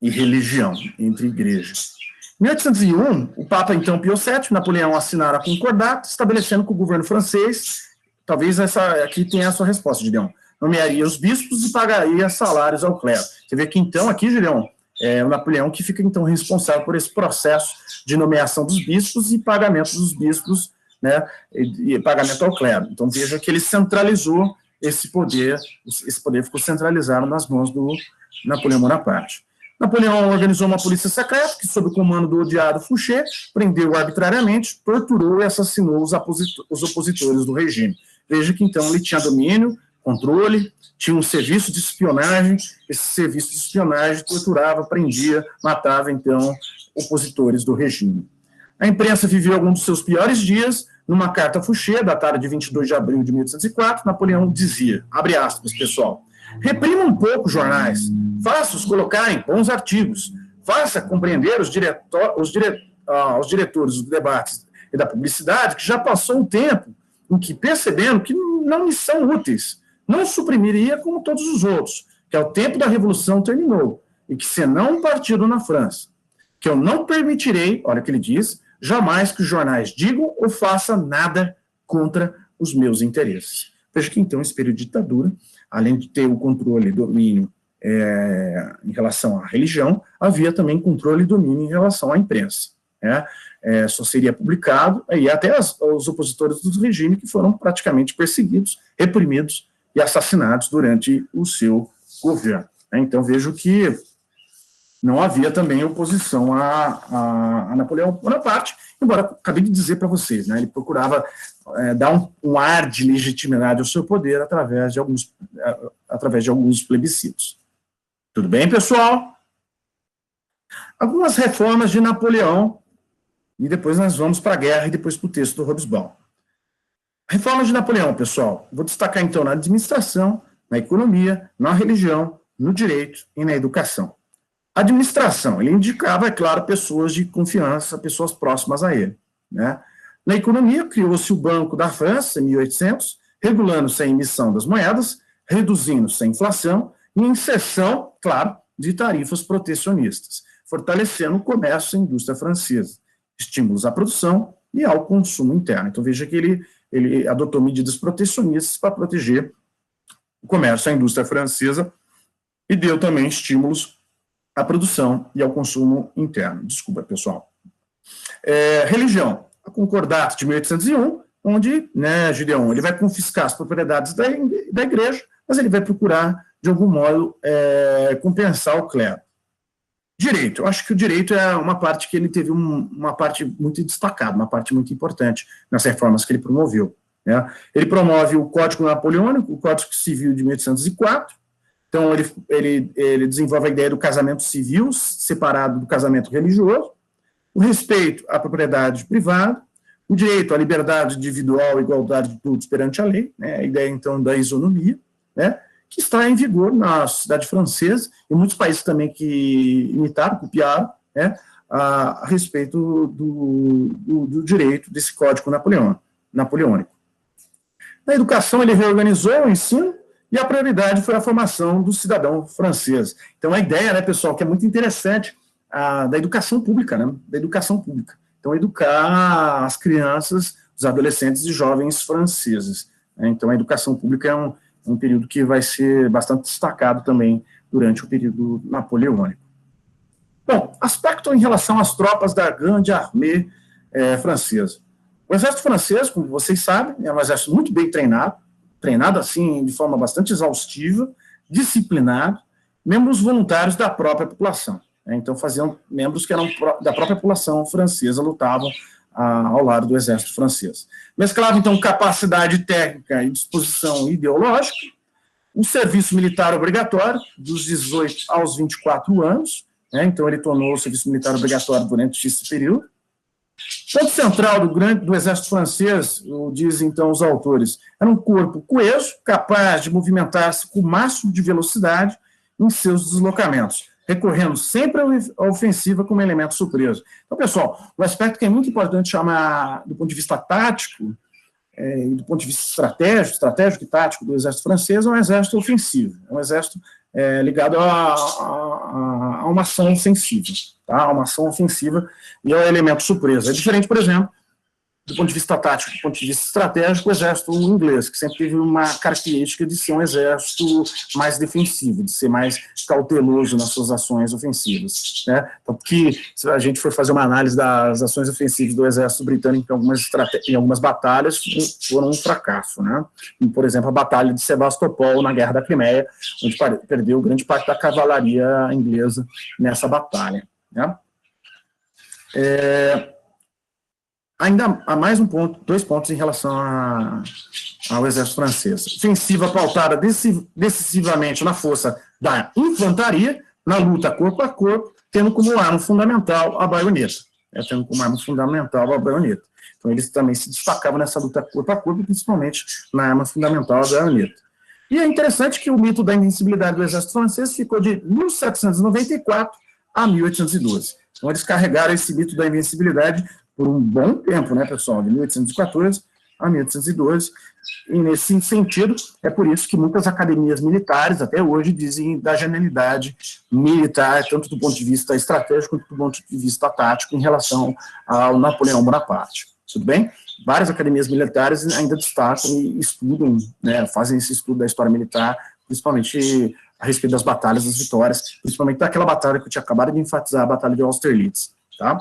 e religião, entre igrejas. Em 1801, o Papa, então, Pio VII, Napoleão assinaram a concordato, estabelecendo que o governo francês talvez essa aqui tenha a sua resposta, Gideon. Nomearia os bispos e pagaria salários ao clero. Você vê que, então, aqui, Gideon, é o Napoleão que fica, então, responsável por esse processo de nomeação dos bispos e pagamento dos bispos, né, e pagamento ao clero. Então, veja que ele centralizou esse poder ficou centralizado nas mãos do Napoleão Bonaparte. Napoleão organizou uma polícia secreta que, sob o comando do odiado Fouché, prendeu arbitrariamente, torturou e assassinou os opositores do regime. Veja que, então, ele tinha domínio, controle, tinha um serviço de espionagem, esse serviço de espionagem torturava, prendia, matava, então, opositores do regime. A imprensa viveu alguns dos seus piores dias. Numa carta a Fouché, datada de 22 de abril de 1804, Napoleão dizia, abre aspas, pessoal, reprima um pouco os jornais, faça-os colocarem bons artigos, faça compreender os diretores dos debates e da publicidade que já passou um tempo em que, percebendo que não lhes são úteis, não suprimiria como todos os outros, que o tempo da Revolução terminou, e que senão um partido na França, que eu não permitirei, olha o que ele diz, jamais que os jornais digam ou façam nada contra os meus interesses. Veja que, então, esse período de ditadura, além de ter o controle e domínio em relação à religião, havia também controle e domínio em relação à imprensa. Né? Só seria publicado, e até os opositores do regime que foram praticamente perseguidos, reprimidos e assassinados durante o seu governo. Então, vejo que não havia também oposição a Napoleão Bonaparte, embora acabei de dizer para vocês, né, ele procurava dar um ar de legitimidade ao seu poder através de alguns plebiscitos. Tudo bem, pessoal? Algumas reformas de Napoleão, e depois nós vamos para a guerra e depois para o texto do Hobsbawm. Reformas de Napoleão, pessoal. Vou destacar, então, na administração, na economia, na religião, no direito e na educação. A administração, ele indicava, é claro, pessoas de confiança, pessoas próximas a ele. Né? Na economia, criou-se o Banco da França, em 1800, regulando-se a emissão das moedas, reduzindo-se a inflação e inserção, claro, de tarifas protecionistas, fortalecendo o comércio e a indústria francesa, estímulos à produção e ao consumo interno. Então, veja que ele adotou medidas protecionistas para proteger o comércio e a indústria francesa e deu também estímulos à produção e ao consumo interno. Desculpa, pessoal. Religião. A Concordato de 1801, onde, né, Gideon, ele vai confiscar as propriedades da igreja, mas ele vai procurar, de algum modo, compensar o clero. Direito. Eu acho que o direito é uma parte que ele teve uma parte muito destacada, uma parte muito importante nas reformas que ele promoveu. Né? Ele promove o Código Napoleônico, o Código Civil de 1804. Então, ele desenvolve a ideia do casamento civil, separado do casamento religioso, o respeito à propriedade privada, o direito à liberdade individual e igualdade de todos perante a lei, né, a ideia, então, da isonomia, né, que está em vigor na sociedade francesa, e muitos países também que imitaram, copiaram, né, a respeito do direito desse Código Napoleônico. Na educação, ele reorganizou o ensino, e a prioridade foi a formação do cidadão francês. Então, a ideia, né, pessoal, que é muito interessante, da educação pública, né, da educação pública. Então, educar as crianças, os adolescentes e jovens franceses. Né? Então, a educação pública é um período que vai ser bastante destacado também durante o período napoleônico. Bom, aspecto em relação às tropas da Grande Armée francesa. O exército francês, como vocês sabem, é um exército muito bem treinado assim de forma bastante exaustiva, disciplinado, membros voluntários da própria população. Né? Então, faziam membros que eram da própria população francesa, lutavam ao lado do exército francês. Mesclava, então, capacidade técnica e disposição ideológica, um serviço militar obrigatório, dos 18 aos 24 anos, né? Então ele tornou o serviço militar obrigatório durante esse período. Ponto central do exército francês, dizem então os autores, era um corpo coeso, capaz de movimentar-se com o máximo de velocidade em seus deslocamentos, recorrendo sempre à ofensiva como elemento surpresa. Então, pessoal, o aspecto que é muito importante chamar do ponto de vista tático, e do ponto de vista estratégico e tático do exército francês, é um exército ofensivo, é um exército ligado a uma ação ofensiva, tá? Uma ação ofensiva e ao elemento surpresa. É diferente, por exemplo, do ponto de vista tático, do ponto de vista estratégico, o exército inglês, que sempre teve uma característica de ser um exército mais defensivo, de ser mais cauteloso nas suas ações ofensivas, né? Porque se a gente for fazer uma análise das ações ofensivas do exército britânico em algumas batalhas, foram um fracasso, né? Por exemplo, a Batalha de Sebastopol, na Guerra da Crimeia, onde perdeu grande parte da cavalaria inglesa nessa batalha, né? Ainda há mais dois pontos em relação ao exército francês. Ofensiva pautada decisivamente na força da infantaria, na luta corpo a corpo, tendo como arma fundamental a baioneta. Então, eles também se destacavam nessa luta corpo a corpo, principalmente na arma fundamental, a baioneta. E é interessante que o mito da invencibilidade do exército francês ficou de 1794 a 1812. Então, eles carregaram esse mito da invencibilidade por um bom tempo, né, pessoal, de 1814 a 1812, e nesse sentido, é por isso que muitas academias militares, até hoje, dizem da genialidade militar, tanto do ponto de vista estratégico, quanto do ponto de vista tático, em relação ao Napoleão Bonaparte, tudo bem? Várias academias militares ainda destacam e estudam, né, fazem esse estudo da história militar, principalmente a respeito das batalhas, das vitórias, principalmente daquela batalha que eu tinha acabado de enfatizar, a Batalha de Austerlitz, tá?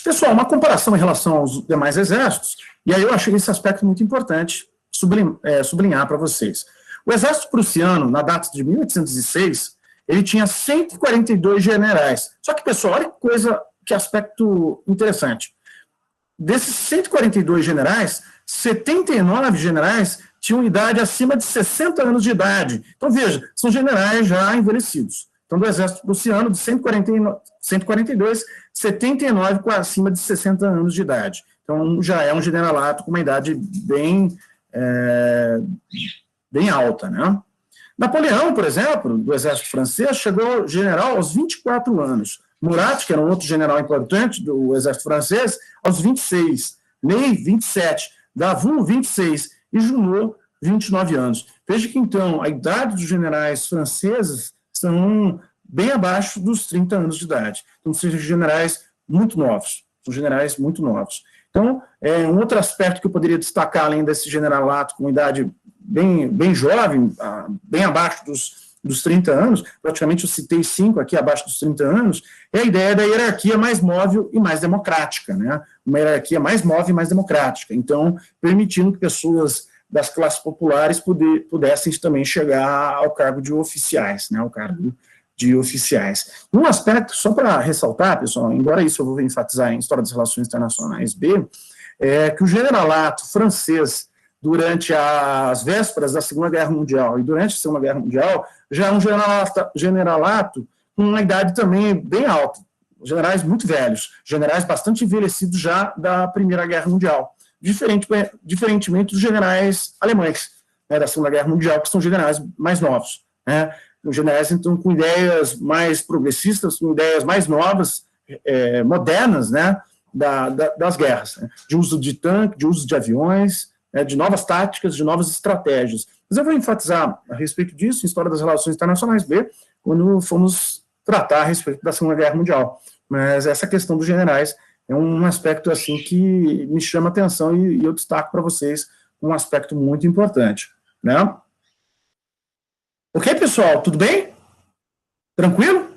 Pessoal, uma comparação em relação aos demais exércitos, e aí eu achei esse aspecto muito importante sublinhar para vocês. O exército prussiano, na data de 1806, ele tinha 142 generais. Só que, pessoal, olha que aspecto interessante. Desses 142 generais, 79 generais tinham idade acima de 60 anos de idade. Então, veja, são generais já envelhecidos. Então, do exército prussiano, de 142, 79 com acima de 60 anos de idade. Então, já é um generalato com uma idade bem alta, né? Napoleão, por exemplo, do exército francês, chegou general aos 24 anos. Murat, que era um outro general importante do exército francês, aos 26. Ney, 27. Davout, 26. E Junot, 29 anos. Veja que, então, a idade dos generais franceses são bem abaixo dos 30 anos de idade. Então, são generais muito novos. Então, um outro aspecto que eu poderia destacar, além desse generalato com idade bem jovem, bem abaixo dos 30 anos, praticamente eu citei 5 aqui abaixo dos 30 anos, é a ideia da hierarquia mais móvel e mais democrática, né? Uma hierarquia mais móvel e mais democrática. Então, permitindo que pessoas das classes populares pudessem também chegar ao cargo de oficiais, né? Ao cargo de oficiais. Um aspecto, só para ressaltar, pessoal, embora isso eu vou enfatizar em História das Relações Internacionais B, é que o generalato francês, durante as vésperas da Segunda Guerra Mundial e durante a Segunda Guerra Mundial, já é um generalato com uma idade também bem alta, generais muito velhos, generais bastante envelhecidos já da Primeira Guerra Mundial, diferentemente dos generais alemães, né, da Segunda Guerra Mundial, que são generais mais novos, né? Os generais, então, com ideias mais progressistas, com ideias mais novas, modernas, né, das guerras, né, de uso de tanque, de uso de aviões, né, de novas táticas, de novas estratégias. Mas eu vou enfatizar a respeito disso em História das Relações Internacionais B, quando formos tratar a respeito da Segunda Guerra Mundial. Mas essa questão dos generais é um aspecto assim que me chama a atenção e eu destaco para vocês um aspecto muito importante, né? Ok, pessoal? Tudo bem? Tranquilo?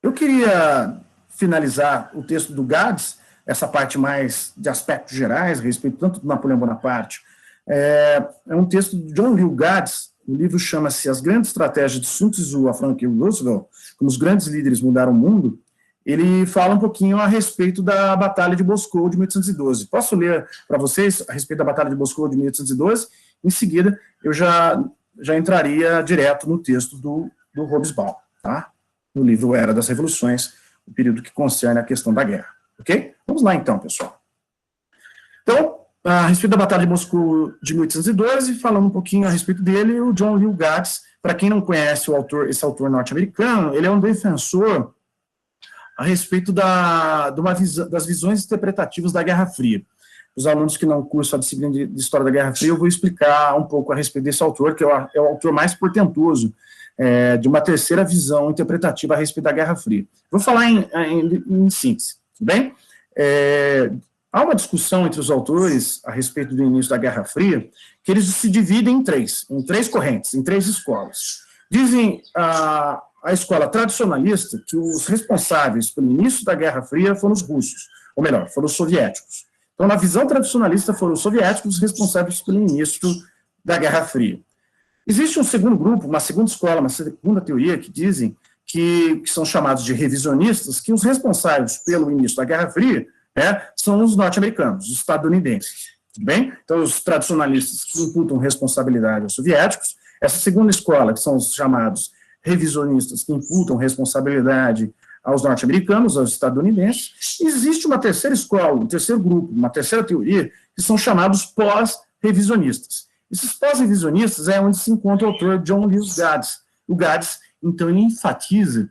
Eu queria finalizar o texto do Gades, essa parte mais de aspectos gerais, a respeito tanto do Napoleão Bonaparte. É um texto de John Liu Gades, o livro chama-se As Grandes Estratégias de Sun Tzu a Franklin Roosevelt, como os grandes líderes mudaram o mundo. Ele fala um pouquinho a respeito da Batalha de Moscou de 1812. Posso ler para vocês a respeito da Batalha de Moscou de 1812? Em seguida, eu já entraria direto no texto do Hobsbawm, tá? No livro Era das Revoluções, o período que concerne a questão da guerra, ok? Vamos lá então, pessoal. Então, a respeito da Batalha de Moscou de 1812, falando um pouquinho a respeito dele, o John Liu Gades, para quem não conhece esse autor norte-americano, ele é um defensor a respeito das visões interpretativas da Guerra Fria. Os alunos que não cursam a disciplina de História da Guerra Fria, eu vou explicar um pouco a respeito desse autor, que é o autor mais portentoso de uma terceira visão interpretativa a respeito da Guerra Fria. Vou falar em síntese, tudo bem? Há uma discussão entre os autores a respeito do início da Guerra Fria, que eles se dividem em três correntes, em três escolas. Dizem a escola tradicionalista que os responsáveis pelo início da Guerra Fria foram os russos, ou melhor, foram os soviéticos. Então, na visão tradicionalista, foram os soviéticos responsáveis pelo início da Guerra Fria. Existe um segundo grupo, uma segunda escola, uma segunda teoria, que dizem que são chamados de revisionistas, que os responsáveis pelo início da Guerra Fria são os norte-americanos, os estadunidenses. Tudo bem? Então, os tradicionalistas que imputam responsabilidade aos soviéticos, essa segunda escola, que são os chamados revisionistas, que imputam responsabilidade aos norte-americanos, aos estadunidenses. Existe uma terceira escola, um terceiro grupo, uma terceira teoria, que são chamados pós-revisionistas. Esses pós-revisionistas é onde se encontra o autor John Lewis Gaddis. O Gaddis, então, ele enfatiza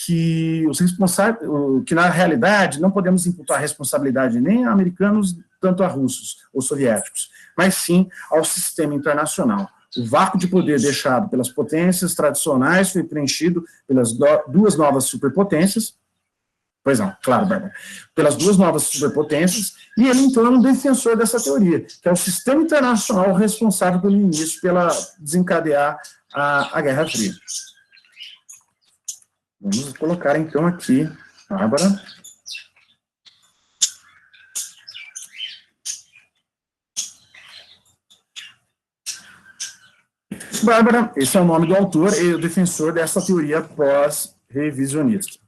que os responsáveis, que na realidade não podemos imputar responsabilidade nem a americanos, tanto a russos ou soviéticos, mas sim ao sistema internacional. O vácuo de poder deixado pelas potências tradicionais foi preenchido pelas duas novas superpotências, pois não, claro, Bárbara, pelas duas novas superpotências, e ele, então, é um defensor dessa teoria, que é o sistema internacional responsável pelo início, pela desencadear a Guerra Fria. Vamos colocar, então, aqui, Bárbara. Bárbara, esse é o nome do autor e o defensor dessa teoria pós-revisionista.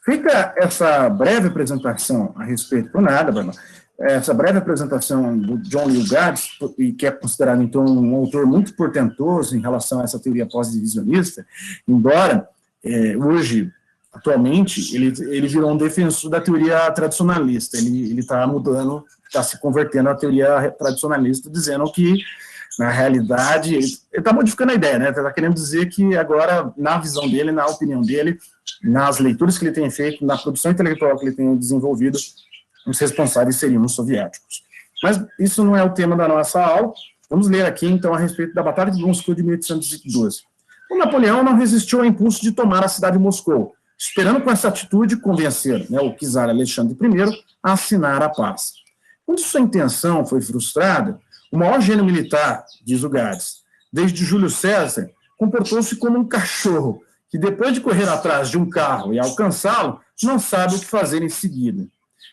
Fica essa breve apresentação a respeito, por nada, Bárbara, essa breve apresentação do John Lewis Gaddis, que é considerado, então, um autor muito portentoso em relação a essa teoria pós-divisionista, embora hoje, atualmente, ele virou um defensor da teoria tradicionalista, ele está mudando, está se convertendo à teoria tradicionalista, dizendo que, na realidade, ele está modificando a ideia, né? Está querendo dizer que agora, na visão dele, na opinião dele, nas leituras que ele tem feito, na produção intelectual que ele tem desenvolvido, os responsáveis seriam os soviéticos. Mas isso não é o tema da nossa aula. Vamos ler aqui, então, a respeito da Batalha de Moscou de 1812. O Napoleão não resistiu ao impulso de tomar a cidade de Moscou, esperando com essa atitude convencer o czar Alexandre I a assinar a paz. Quando sua intenção foi frustrada, o maior gênio militar, diz o Gaddis, desde Júlio César, comportou-se como um cachorro, que depois de correr atrás de um carro e alcançá-lo, não sabe o que fazer em seguida.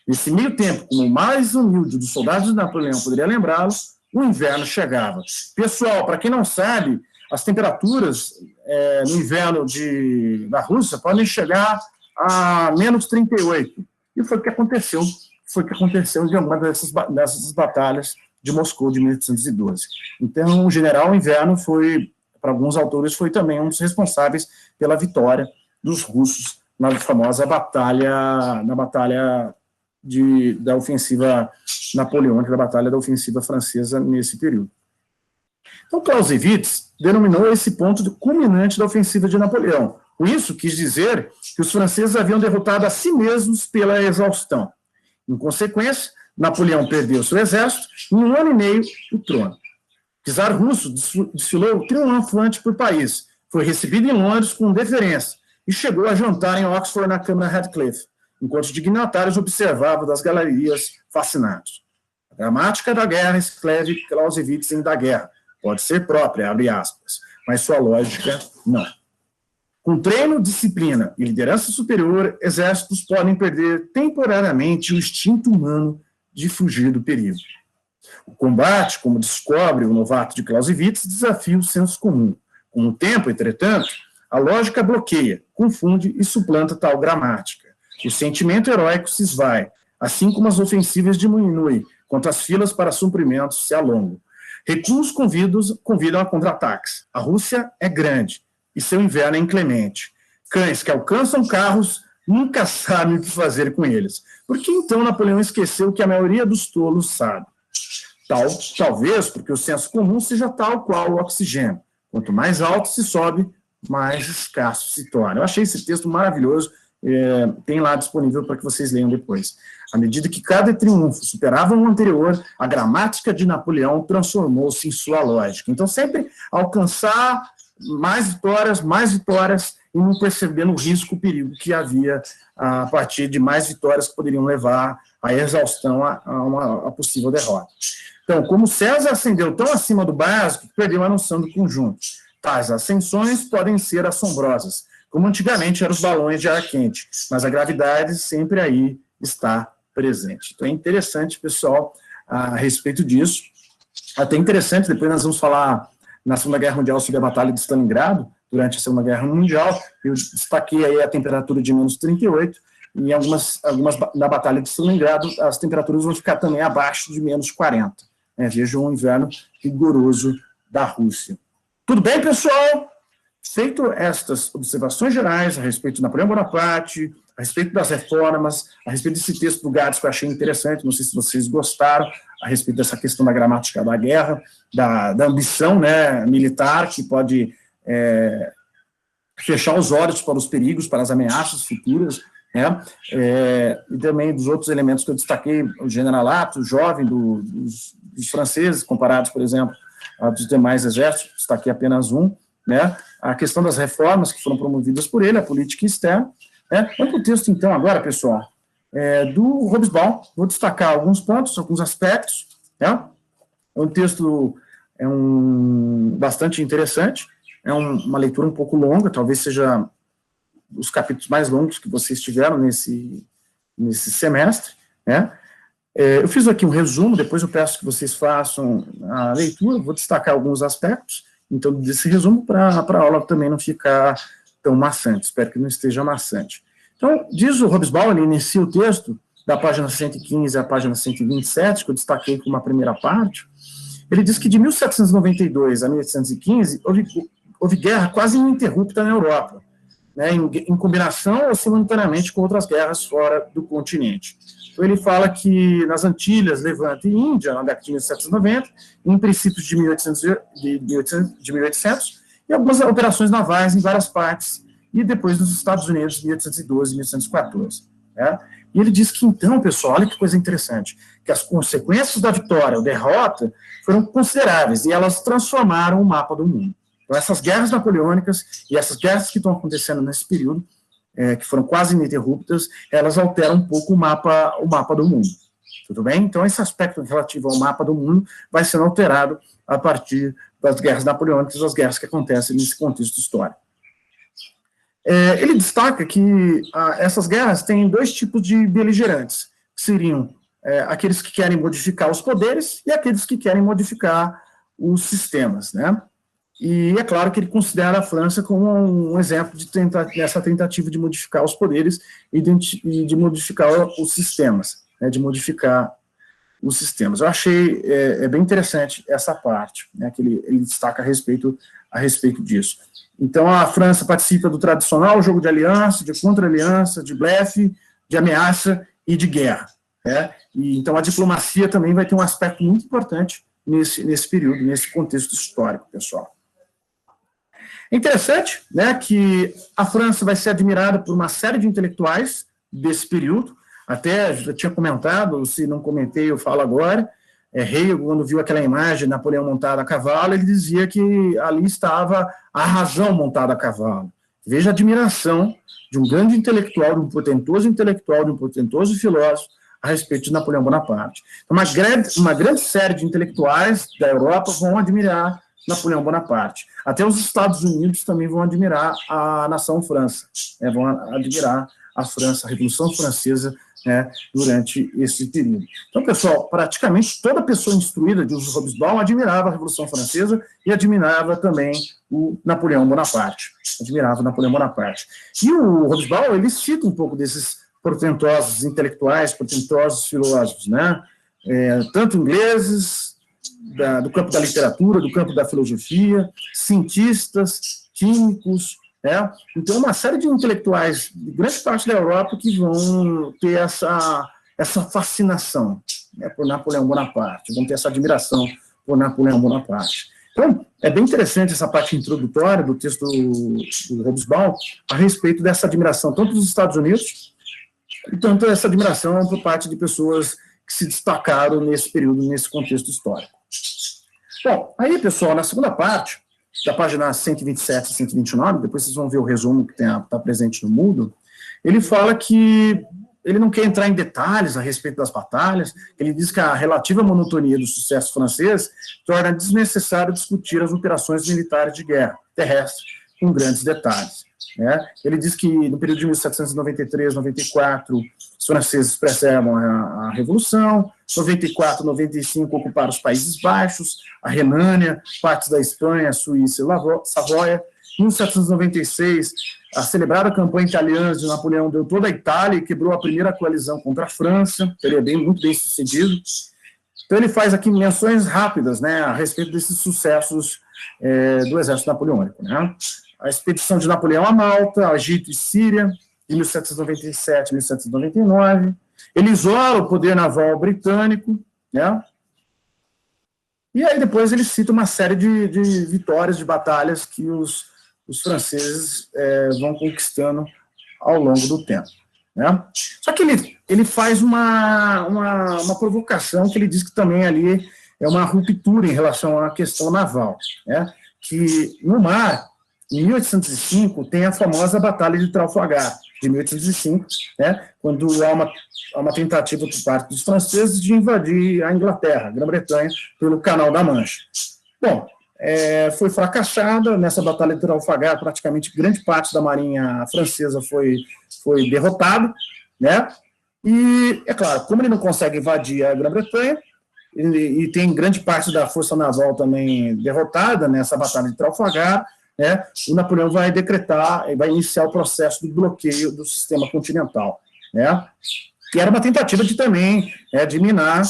Nesse meio tempo, como o mais humilde dos soldados de Napoleão poderia lembrá-lo, o inverno chegava. Pessoal, para quem não sabe, as temperaturas no inverno da Rússia podem chegar a menos 38. E foi o que aconteceu. Em alguma dessas batalhas de Moscou de 1812. Então, o general Inverno foi, para alguns autores, foi também um dos responsáveis pela vitória dos russos na famosa batalha, da ofensiva napoleônica, da batalha da ofensiva francesa nesse período. Então, Clausewitz denominou esse ponto de culminante da ofensiva de Napoleão. Com isso, quis dizer que os franceses haviam derrotado a si mesmos pela exaustão. Em consequência, Napoleão perdeu seu exército e, em 1 ano e meio, o trono. O czar russo desfilou triunfante por país, foi recebido em Londres com deferência e chegou a jantar em Oxford na Câmara Radcliffe, enquanto os dignatários observavam das galerias fascinados. A gramática da guerra, escreve Clausewitz em Da Guerra, pode ser própria, abre aspas, mas sua lógica não. Com treino, disciplina e liderança superior, exércitos podem perder temporariamente o instinto humano de fugir do perigo. O combate, como descobre o novato de Clausewitz, desafia o senso comum. Com o tempo, entretanto, a lógica bloqueia, confunde e suplanta tal gramática. O sentimento heróico se esvai, assim como as ofensivas diminuem, quanto as filas para suprimentos se alongam. Recuos convidam a contra-ataques. A Rússia é grande e seu inverno é inclemente. Cães que alcançam carros nunca sabem o que fazer com eles. Por que então Napoleão esqueceu que a maioria dos tolos sabe? Talvez porque o senso comum seja tal qual o oxigênio. Quanto mais alto se sobe, mais escasso se torna. Eu achei esse texto maravilhoso, tem lá disponível para que vocês leiam depois. À medida que cada triunfo superava o anterior, a gramática de Napoleão transformou-se em sua lógica. Então, sempre alcançar mais vitórias, e não percebendo o risco, o perigo que havia a partir de mais vitórias que poderiam levar à exaustão, a uma possível derrota. Então, como César ascendeu tão acima do básico, perdeu a noção do conjunto. Tais ascensões podem ser assombrosas, como antigamente eram os balões de ar quente, mas a gravidade sempre aí está presente. Então, é interessante, pessoal, a respeito disso. Até interessante, depois nós vamos falar na Segunda Guerra Mundial sobre a Batalha de Stalingrado, durante a Segunda Guerra Mundial, eu destaquei aí a temperatura de menos 38, e em algumas na Batalha de Stalingrado, as temperaturas vão ficar também abaixo de menos 40. Vejam um inverno rigoroso da Rússia. Tudo bem, pessoal? Feito estas observações gerais a respeito de Napoleão Bonaparte, a respeito das reformas, a respeito desse texto do Gades que eu achei interessante, não sei se vocês gostaram, a respeito dessa questão da gramática da guerra, da ambição, né, militar, que pode fechar os olhos para os perigos, para as ameaças futuras, né, e também dos outros elementos que eu destaquei, o generalato jovem dos franceses, comparados, por exemplo, aos demais exércitos, destaquei apenas um, né, a questão das reformas que foram promovidas por ele, a política externa. Vamos para o texto, então, agora, pessoal, do Hobsbawm. Vou destacar alguns pontos, alguns aspectos. O texto é bastante interessante, é uma leitura um pouco longa, talvez seja os capítulos mais longos que vocês tiveram nesse semestre. Eu fiz aqui um resumo, depois eu peço que vocês façam a leitura, vou destacar alguns aspectos, então, desse resumo, para a aula também não ficar tão maçante, espero que não esteja maçante. Então, diz o Hobsbawm, ele inicia o texto da página 115 à página 127, que eu destaquei como uma primeira parte. Ele diz que de 1792 a 1815 houve guerra quase ininterrupta na Europa, né, em combinação ou simultaneamente com outras guerras fora do continente. Então, ele fala que nas Antilhas, Levante e Índia, na década de 1790, em princípios de 1800, e algumas operações navais em várias partes, e depois nos Estados Unidos, 1812 e 1814. E ele diz que, então, pessoal, olha que coisa interessante, que as consequências da vitória ou derrota foram consideráveis, e elas transformaram o mapa do mundo. Então, essas guerras napoleônicas e essas guerras que estão acontecendo nesse período, que foram quase ininterruptas, elas alteram um pouco o mapa do mundo. Tudo bem? Então, esse aspecto relativo ao mapa do mundo vai sendo alterado a partir das guerras napoleônicas, das guerras que acontecem nesse contexto histórico. Ele destaca que essas guerras têm dois tipos de beligerantes, que seriam aqueles que querem modificar os poderes e aqueles que querem modificar os sistemas, né? E é claro que ele considera a França como um exemplo dessa tentativa de modificar os poderes e de modificar os sistemas, né, de modificar os sistemas. Eu achei bem interessante essa parte, né, que ele destaca a respeito disso. Então, a França participa do tradicional jogo de aliança, de contra-aliança, de blefe, de ameaça e de guerra. E, então, a diplomacia também vai ter um aspecto muito importante nesse período, nesse contexto histórico, pessoal. É interessante, né, que a França vai ser admirada por uma série de intelectuais desse período, até já tinha comentado, se não comentei, eu falo agora, Hegel, quando viu aquela imagem de Napoleão montado a cavalo, ele dizia que ali estava a razão montada a cavalo. Veja a admiração de um grande intelectual, de um portentoso filósofo, a respeito de Napoleão Bonaparte. Então, uma grande série de intelectuais da Europa vão admirar Napoleão Bonaparte. Até os Estados Unidos também vão admirar a nação França, vão admirar a França, a Revolução Francesa, durante esse período. Então, pessoal, praticamente toda pessoa instruída de Hobsbawm admirava a Revolução Francesa e admirava também o Napoleão Bonaparte. E o Hobsbawm, ele cita um pouco desses portentosos intelectuais, portentosos filósofos, né? Tanto ingleses, do campo da literatura, do campo da filosofia, cientistas, químicos, então uma série de intelectuais de grande parte da Europa que vão ter essa fascinação, por Napoleão Bonaparte, vão ter essa admiração por Napoleão Bonaparte. Então, é bem interessante essa parte introdutória do texto do Hobsbawm a respeito dessa admiração, tanto dos Estados Unidos, e tanto essa admiração por parte de pessoas que se destacaram nesse período, nesse contexto histórico. Bom, aí, pessoal, na segunda parte, da página 127 e 129, depois vocês vão ver o resumo que está presente no Moodle, ele fala que ele não quer entrar em detalhes a respeito das batalhas, ele diz que a relativa monotonia do sucesso francês torna desnecessário discutir as operações militares de guerra terrestre com grandes detalhes. Né? Ele diz que no período de 1793, 94, os franceses preservam a Revolução, 94, 95 ocuparam os Países Baixos, a Renânia, partes da Espanha, Suíça e Savoia. Em 1796, a celebrada campanha italiana de Napoleão deu toda a Itália e quebrou a primeira coalizão contra a França, ele é muito bem sucedido. Então ele faz aqui menções rápidas, né, a respeito desses sucessos do exército napoleônico. Né? A expedição de Napoleão a Malta, Egito e Síria, em 1797 e 1799. Ele isola o poder naval britânico, né? E aí depois ele cita uma série de vitórias, de batalhas que os franceses vão conquistando ao longo do tempo. Né? Só que ele faz uma provocação que ele diz que também ali é uma ruptura em relação à questão naval. Né? Que no mar, em 1805, tem a famosa Batalha de Trafalgar, de 1805, né, quando há uma tentativa por parte dos franceses de invadir a Inglaterra, a Grã-Bretanha, pelo Canal da Mancha. Bom, foi fracassada nessa Batalha de Trafalgar, praticamente grande parte da marinha francesa foi derrotada, né, e, é claro, como ele não consegue invadir a Grã-Bretanha, e tem grande parte da força naval também derrotada nessa Batalha de Trafalgar, né, o Napoleão vai decretar, vai iniciar o processo de bloqueio do sistema continental, né, que era uma tentativa de também de minar,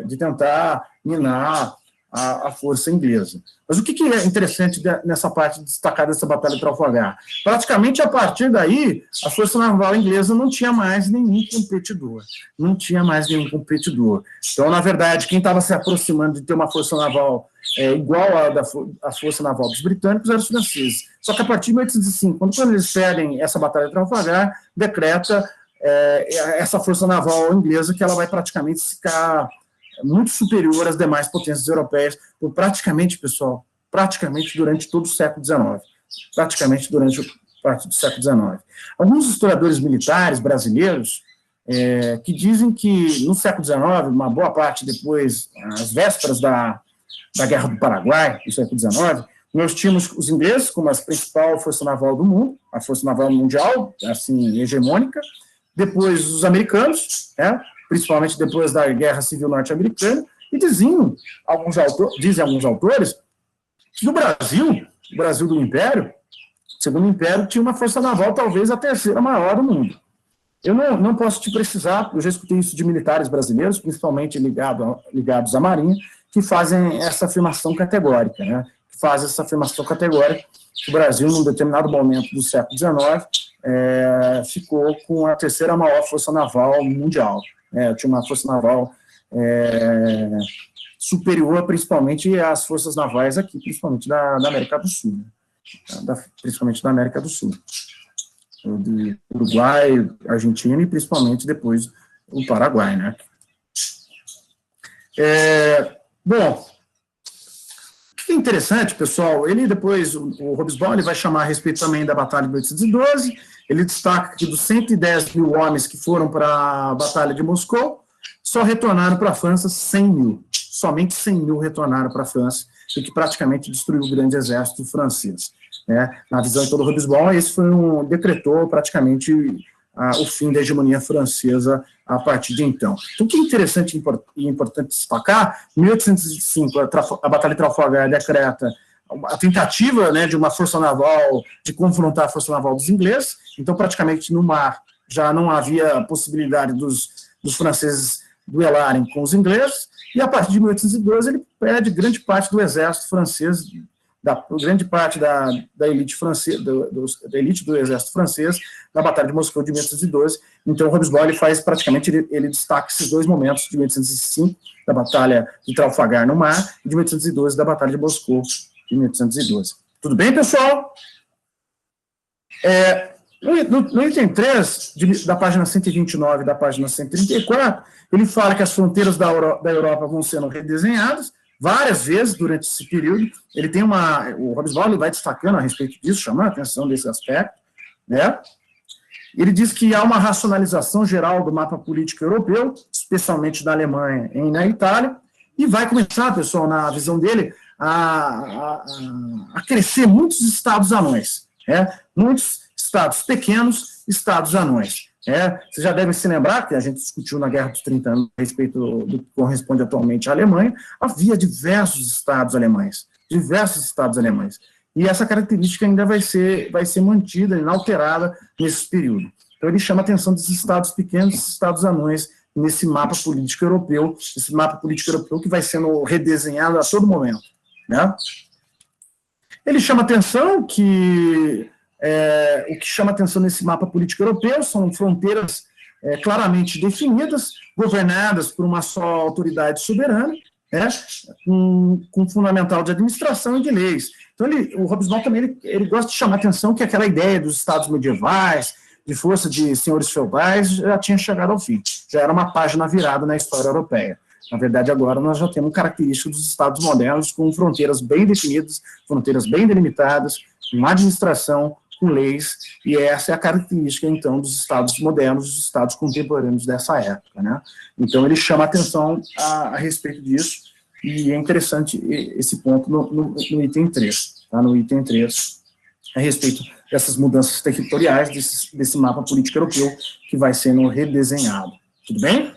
de tentar minar a força inglesa. Mas o que é interessante nessa parte destacada dessa Batalha de Trafalgar? Praticamente, a partir daí, a força naval inglesa não tinha mais nenhum competidor. Não tinha mais nenhum competidor. Então, na verdade, quem estava se aproximando de ter uma força naval igual à força naval dos britânicos eram os franceses. Só que a partir de 1805, quando eles perdem essa Batalha de Trafalgar, decreta essa força naval inglesa que ela vai praticamente ficar muito superior às demais potências europeias, por praticamente durante todo o século XIX. Praticamente durante parte do século XIX. Alguns historiadores militares brasileiros que dizem que no século XIX, uma boa parte depois, às vésperas da Guerra do Paraguai, no século XIX, nós tínhamos os ingleses como a principal força naval do mundo, a força naval mundial, assim, hegemônica, depois os americanos, né, principalmente depois da Guerra Civil Norte-Americana, e dizem alguns autores que o Brasil do Império, segundo o Império, tinha uma força naval talvez a terceira maior do mundo. Eu não posso te precisar, eu já escutei isso de militares brasileiros, principalmente ligados à Marinha, que fazem essa afirmação categórica, né? Que o Brasil, num determinado momento do século XIX, ficou com a terceira maior força naval mundial. Tinha uma força naval superior, principalmente às forças navais aqui, principalmente da América do Sul. Principalmente da América do Sul. Do Uruguai, Argentina e principalmente depois o Paraguai, né? Bom, o que é interessante, pessoal, ele depois, o Hobsbawm, ele vai chamar a respeito também da Batalha de 1812, ele destaca que dos 110 mil homens que foram para a Batalha de Moscou, só retornaram para a França 100 mil, somente 100 mil retornaram para a França, o que praticamente destruiu o grande exército francês. Na visão de todo o Hobsbawm, esse decretou praticamente o fim da hegemonia francesa a partir de então. Então, o que é interessante e importante destacar, em 1805, a Batalha de Trafalgar decreta a tentativa, né, de uma força naval, de confrontar a força naval dos ingleses, então praticamente no mar já não havia possibilidade dos franceses duelarem com os ingleses, e a partir de 1812 ele perde grande parte do exército francês, grande parte da elite francesa, da elite do exército francês, na Batalha de Moscou de 1812. Então, o Hobsbawm faz praticamente, ele destaca esses dois momentos de 1805, da Batalha de Trafalgar no mar, e de 1812, da Batalha de Moscou de 1812. Tudo bem, pessoal? No item 3, da página 129 e da página 134, ele fala que as fronteiras da Europa vão sendo redesenhadas, várias vezes durante esse período. Ele tem o Hobsbawm vai destacando a respeito disso, chamando a atenção desse aspecto, né? Ele diz que há uma racionalização geral do mapa político europeu, especialmente da Alemanha e na Itália, e vai começar, pessoal, na visão dele, a crescer muitos estados anões, muitos estados pequenos, estados anões. Vocês já devem se lembrar que a gente discutiu na Guerra dos 30 Anos a respeito do que corresponde atualmente à Alemanha, havia diversos estados alemães, e essa característica ainda vai ser mantida, inalterada nesse período. Então ele chama a atenção desses estados pequenos, desses estados anões, nesse mapa político europeu, que vai sendo redesenhado a todo momento, né? Ele chama a atenção que o que chama atenção nesse mapa político europeu são fronteiras claramente definidas, governadas por uma só autoridade soberana, com fundamental de administração e de leis. Então, o Hobsbawm também ele gosta de chamar a atenção que aquela ideia dos estados medievais, de força de senhores feudais, já tinha chegado ao fim. Já era uma página virada na história europeia. Na verdade, agora nós já temos características dos estados modernos com fronteiras bem definidas, fronteiras bem delimitadas, com administração, com leis, e essa é a característica, então, dos estados modernos, dos estados contemporâneos dessa época, né? Então, ele chama a atenção a respeito disso, e é interessante esse ponto no item 3, tá? No item 3, a respeito dessas mudanças territoriais, desse mapa político europeu que vai sendo redesenhado. Tudo bem?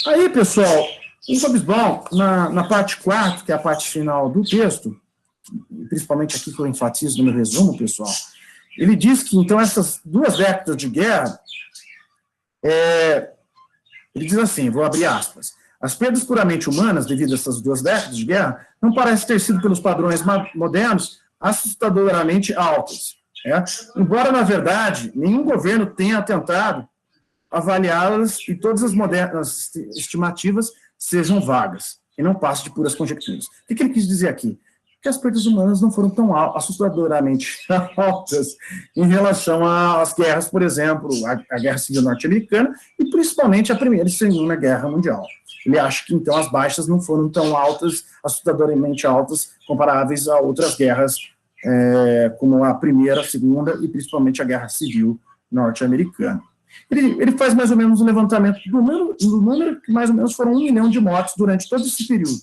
Aí, pessoal, o Hobsbawm, na parte 4, que é a parte final do texto, principalmente aqui que eu enfatizo no meu resumo, pessoal, ele diz que, então, essas 2 décadas de guerra, ele diz assim, vou abrir aspas, as perdas puramente humanas, devido a essas 2 décadas de guerra, não parecem ter sido, pelos padrões modernos, assustadoramente altas. Embora, na verdade, nenhum governo tenha tentado avaliá-las e todas as modernas estimativas sejam vagas, e não passem de puras conjecturas. O que ele quis dizer aqui? Que as perdas humanas não foram tão assustadoramente altas em relação às guerras, por exemplo, a Guerra Civil Norte-Americana e principalmente a Primeira e Segunda Guerra Mundial. Ele acha que, então, as baixas não foram tão altas, assustadoramente altas, comparáveis a outras guerras, como a Primeira, a Segunda e principalmente a Guerra Civil Norte-Americana. Ele faz mais ou menos um levantamento do número que mais ou menos foram 1 milhão de mortes durante todo esse período,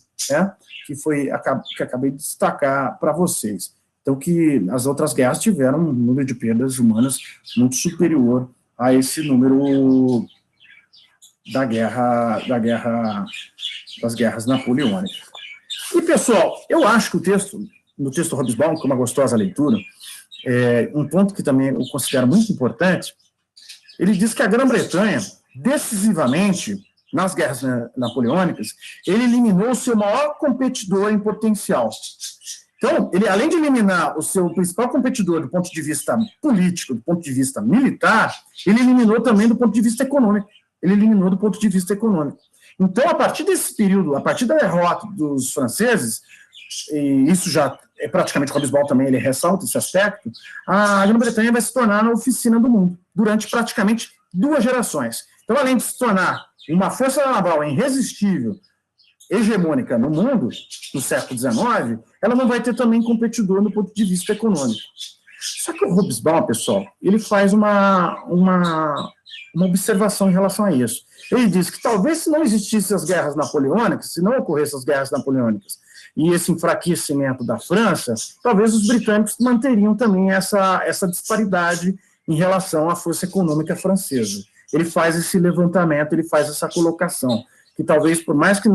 que acabei de destacar para vocês. Então, que as outras guerras tiveram um número de perdas humanas muito superior a esse número das guerras napoleônicas. E, pessoal, eu acho que no texto do Hobsbawm, que é uma gostosa leitura, um ponto que também eu considero muito importante, ele diz que a Grã-Bretanha, decisivamente, nas guerras napoleônicas, ele eliminou o seu maior competidor em potencial. Então, ele, além de eliminar o seu principal competidor do ponto de vista político, do ponto de vista militar, ele eliminou também do ponto de vista econômico. Então, a partir desse período, a partir da derrota dos franceses, e isso já é praticamente, o Hobsbawm também ele ressalta esse aspecto, a Grã-Bretanha vai se tornar a oficina do mundo, durante praticamente 2 gerações. Então, além de se tornar uma força naval irresistível, hegemônica no mundo, no século XIX, ela não vai ter também competidor no ponto de vista econômico. Só que o Hobsbawm, pessoal, ele faz uma observação em relação a isso. Ele diz que talvez se não existissem as guerras napoleônicas, se não ocorressem as guerras napoleônicas, e esse enfraquecimento da França, talvez os britânicos manteriam também essa disparidade em relação à força econômica francesa. Ele faz esse levantamento, ele faz essa colocação, que talvez, por mais que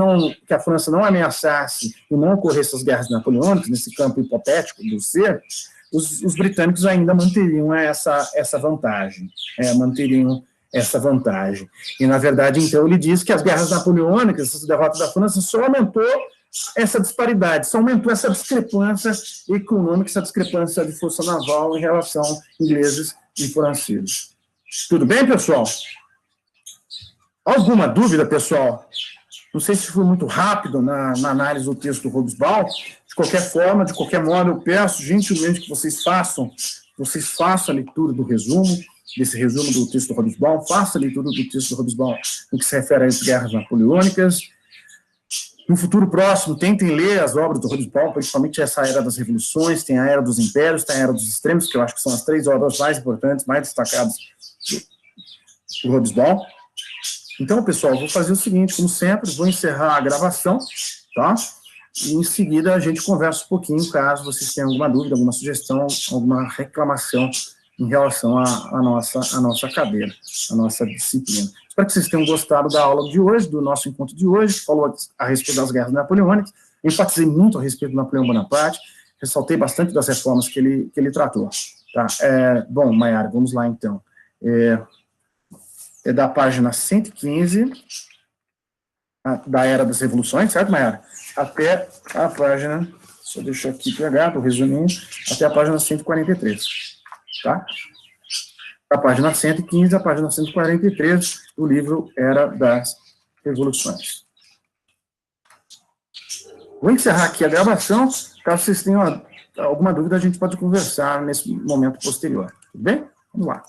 a França não ameaçasse e não ocorressem as guerras napoleônicas, nesse campo hipotético do ser, os britânicos ainda manteriam essa vantagem, E, na verdade, então, ele diz que as guerras napoleônicas, essas derrotas da França, só aumentou essa disparidade, só aumentou essa discrepância econômica, essa discrepância de força naval em relação a ingleses e franceses. Tudo bem, pessoal? Alguma dúvida, pessoal? Não sei se foi muito rápido na análise do texto do Hobsbawm. De qualquer forma, de qualquer modo, eu peço gentilmente que vocês façam a leitura do resumo, desse resumo do texto do Hobsbawm, façam a leitura do texto do Hobsbawm no que se refere às guerras napoleônicas. No futuro próximo, tentem ler as obras do Hobsbawm, principalmente essa Era das Revoluções, tem a Era dos Impérios, tem a Era dos Extremos, que eu acho que são as 3 obras mais importantes, mais destacadas do Hobsbawm. Então, pessoal, vou fazer o seguinte, como sempre, vou encerrar a gravação, tá? E em seguida a gente conversa um pouquinho, caso vocês tenham alguma dúvida, alguma sugestão, alguma reclamação em relação à nossa cadeira, à nossa disciplina. Espero que vocês tenham gostado da aula de hoje, do nosso encontro de hoje, que falou a respeito das guerras napoleônicas. Enfatizei muito a respeito do Napoleão Bonaparte, ressaltei bastante das reformas que ele tratou. Tá? Bom, Maiara, vamos lá então. É da página 115, da Era das Revoluções, certo, Maiara? Até a página, só deixa eu aqui pegar, do resuminho, até a página 143, tá? Da página 115 à página 143 do livro Era das Revoluções. Vou encerrar aqui a gravação, caso vocês tenham alguma dúvida, a gente pode conversar nesse momento posterior, tudo bem? Vamos lá.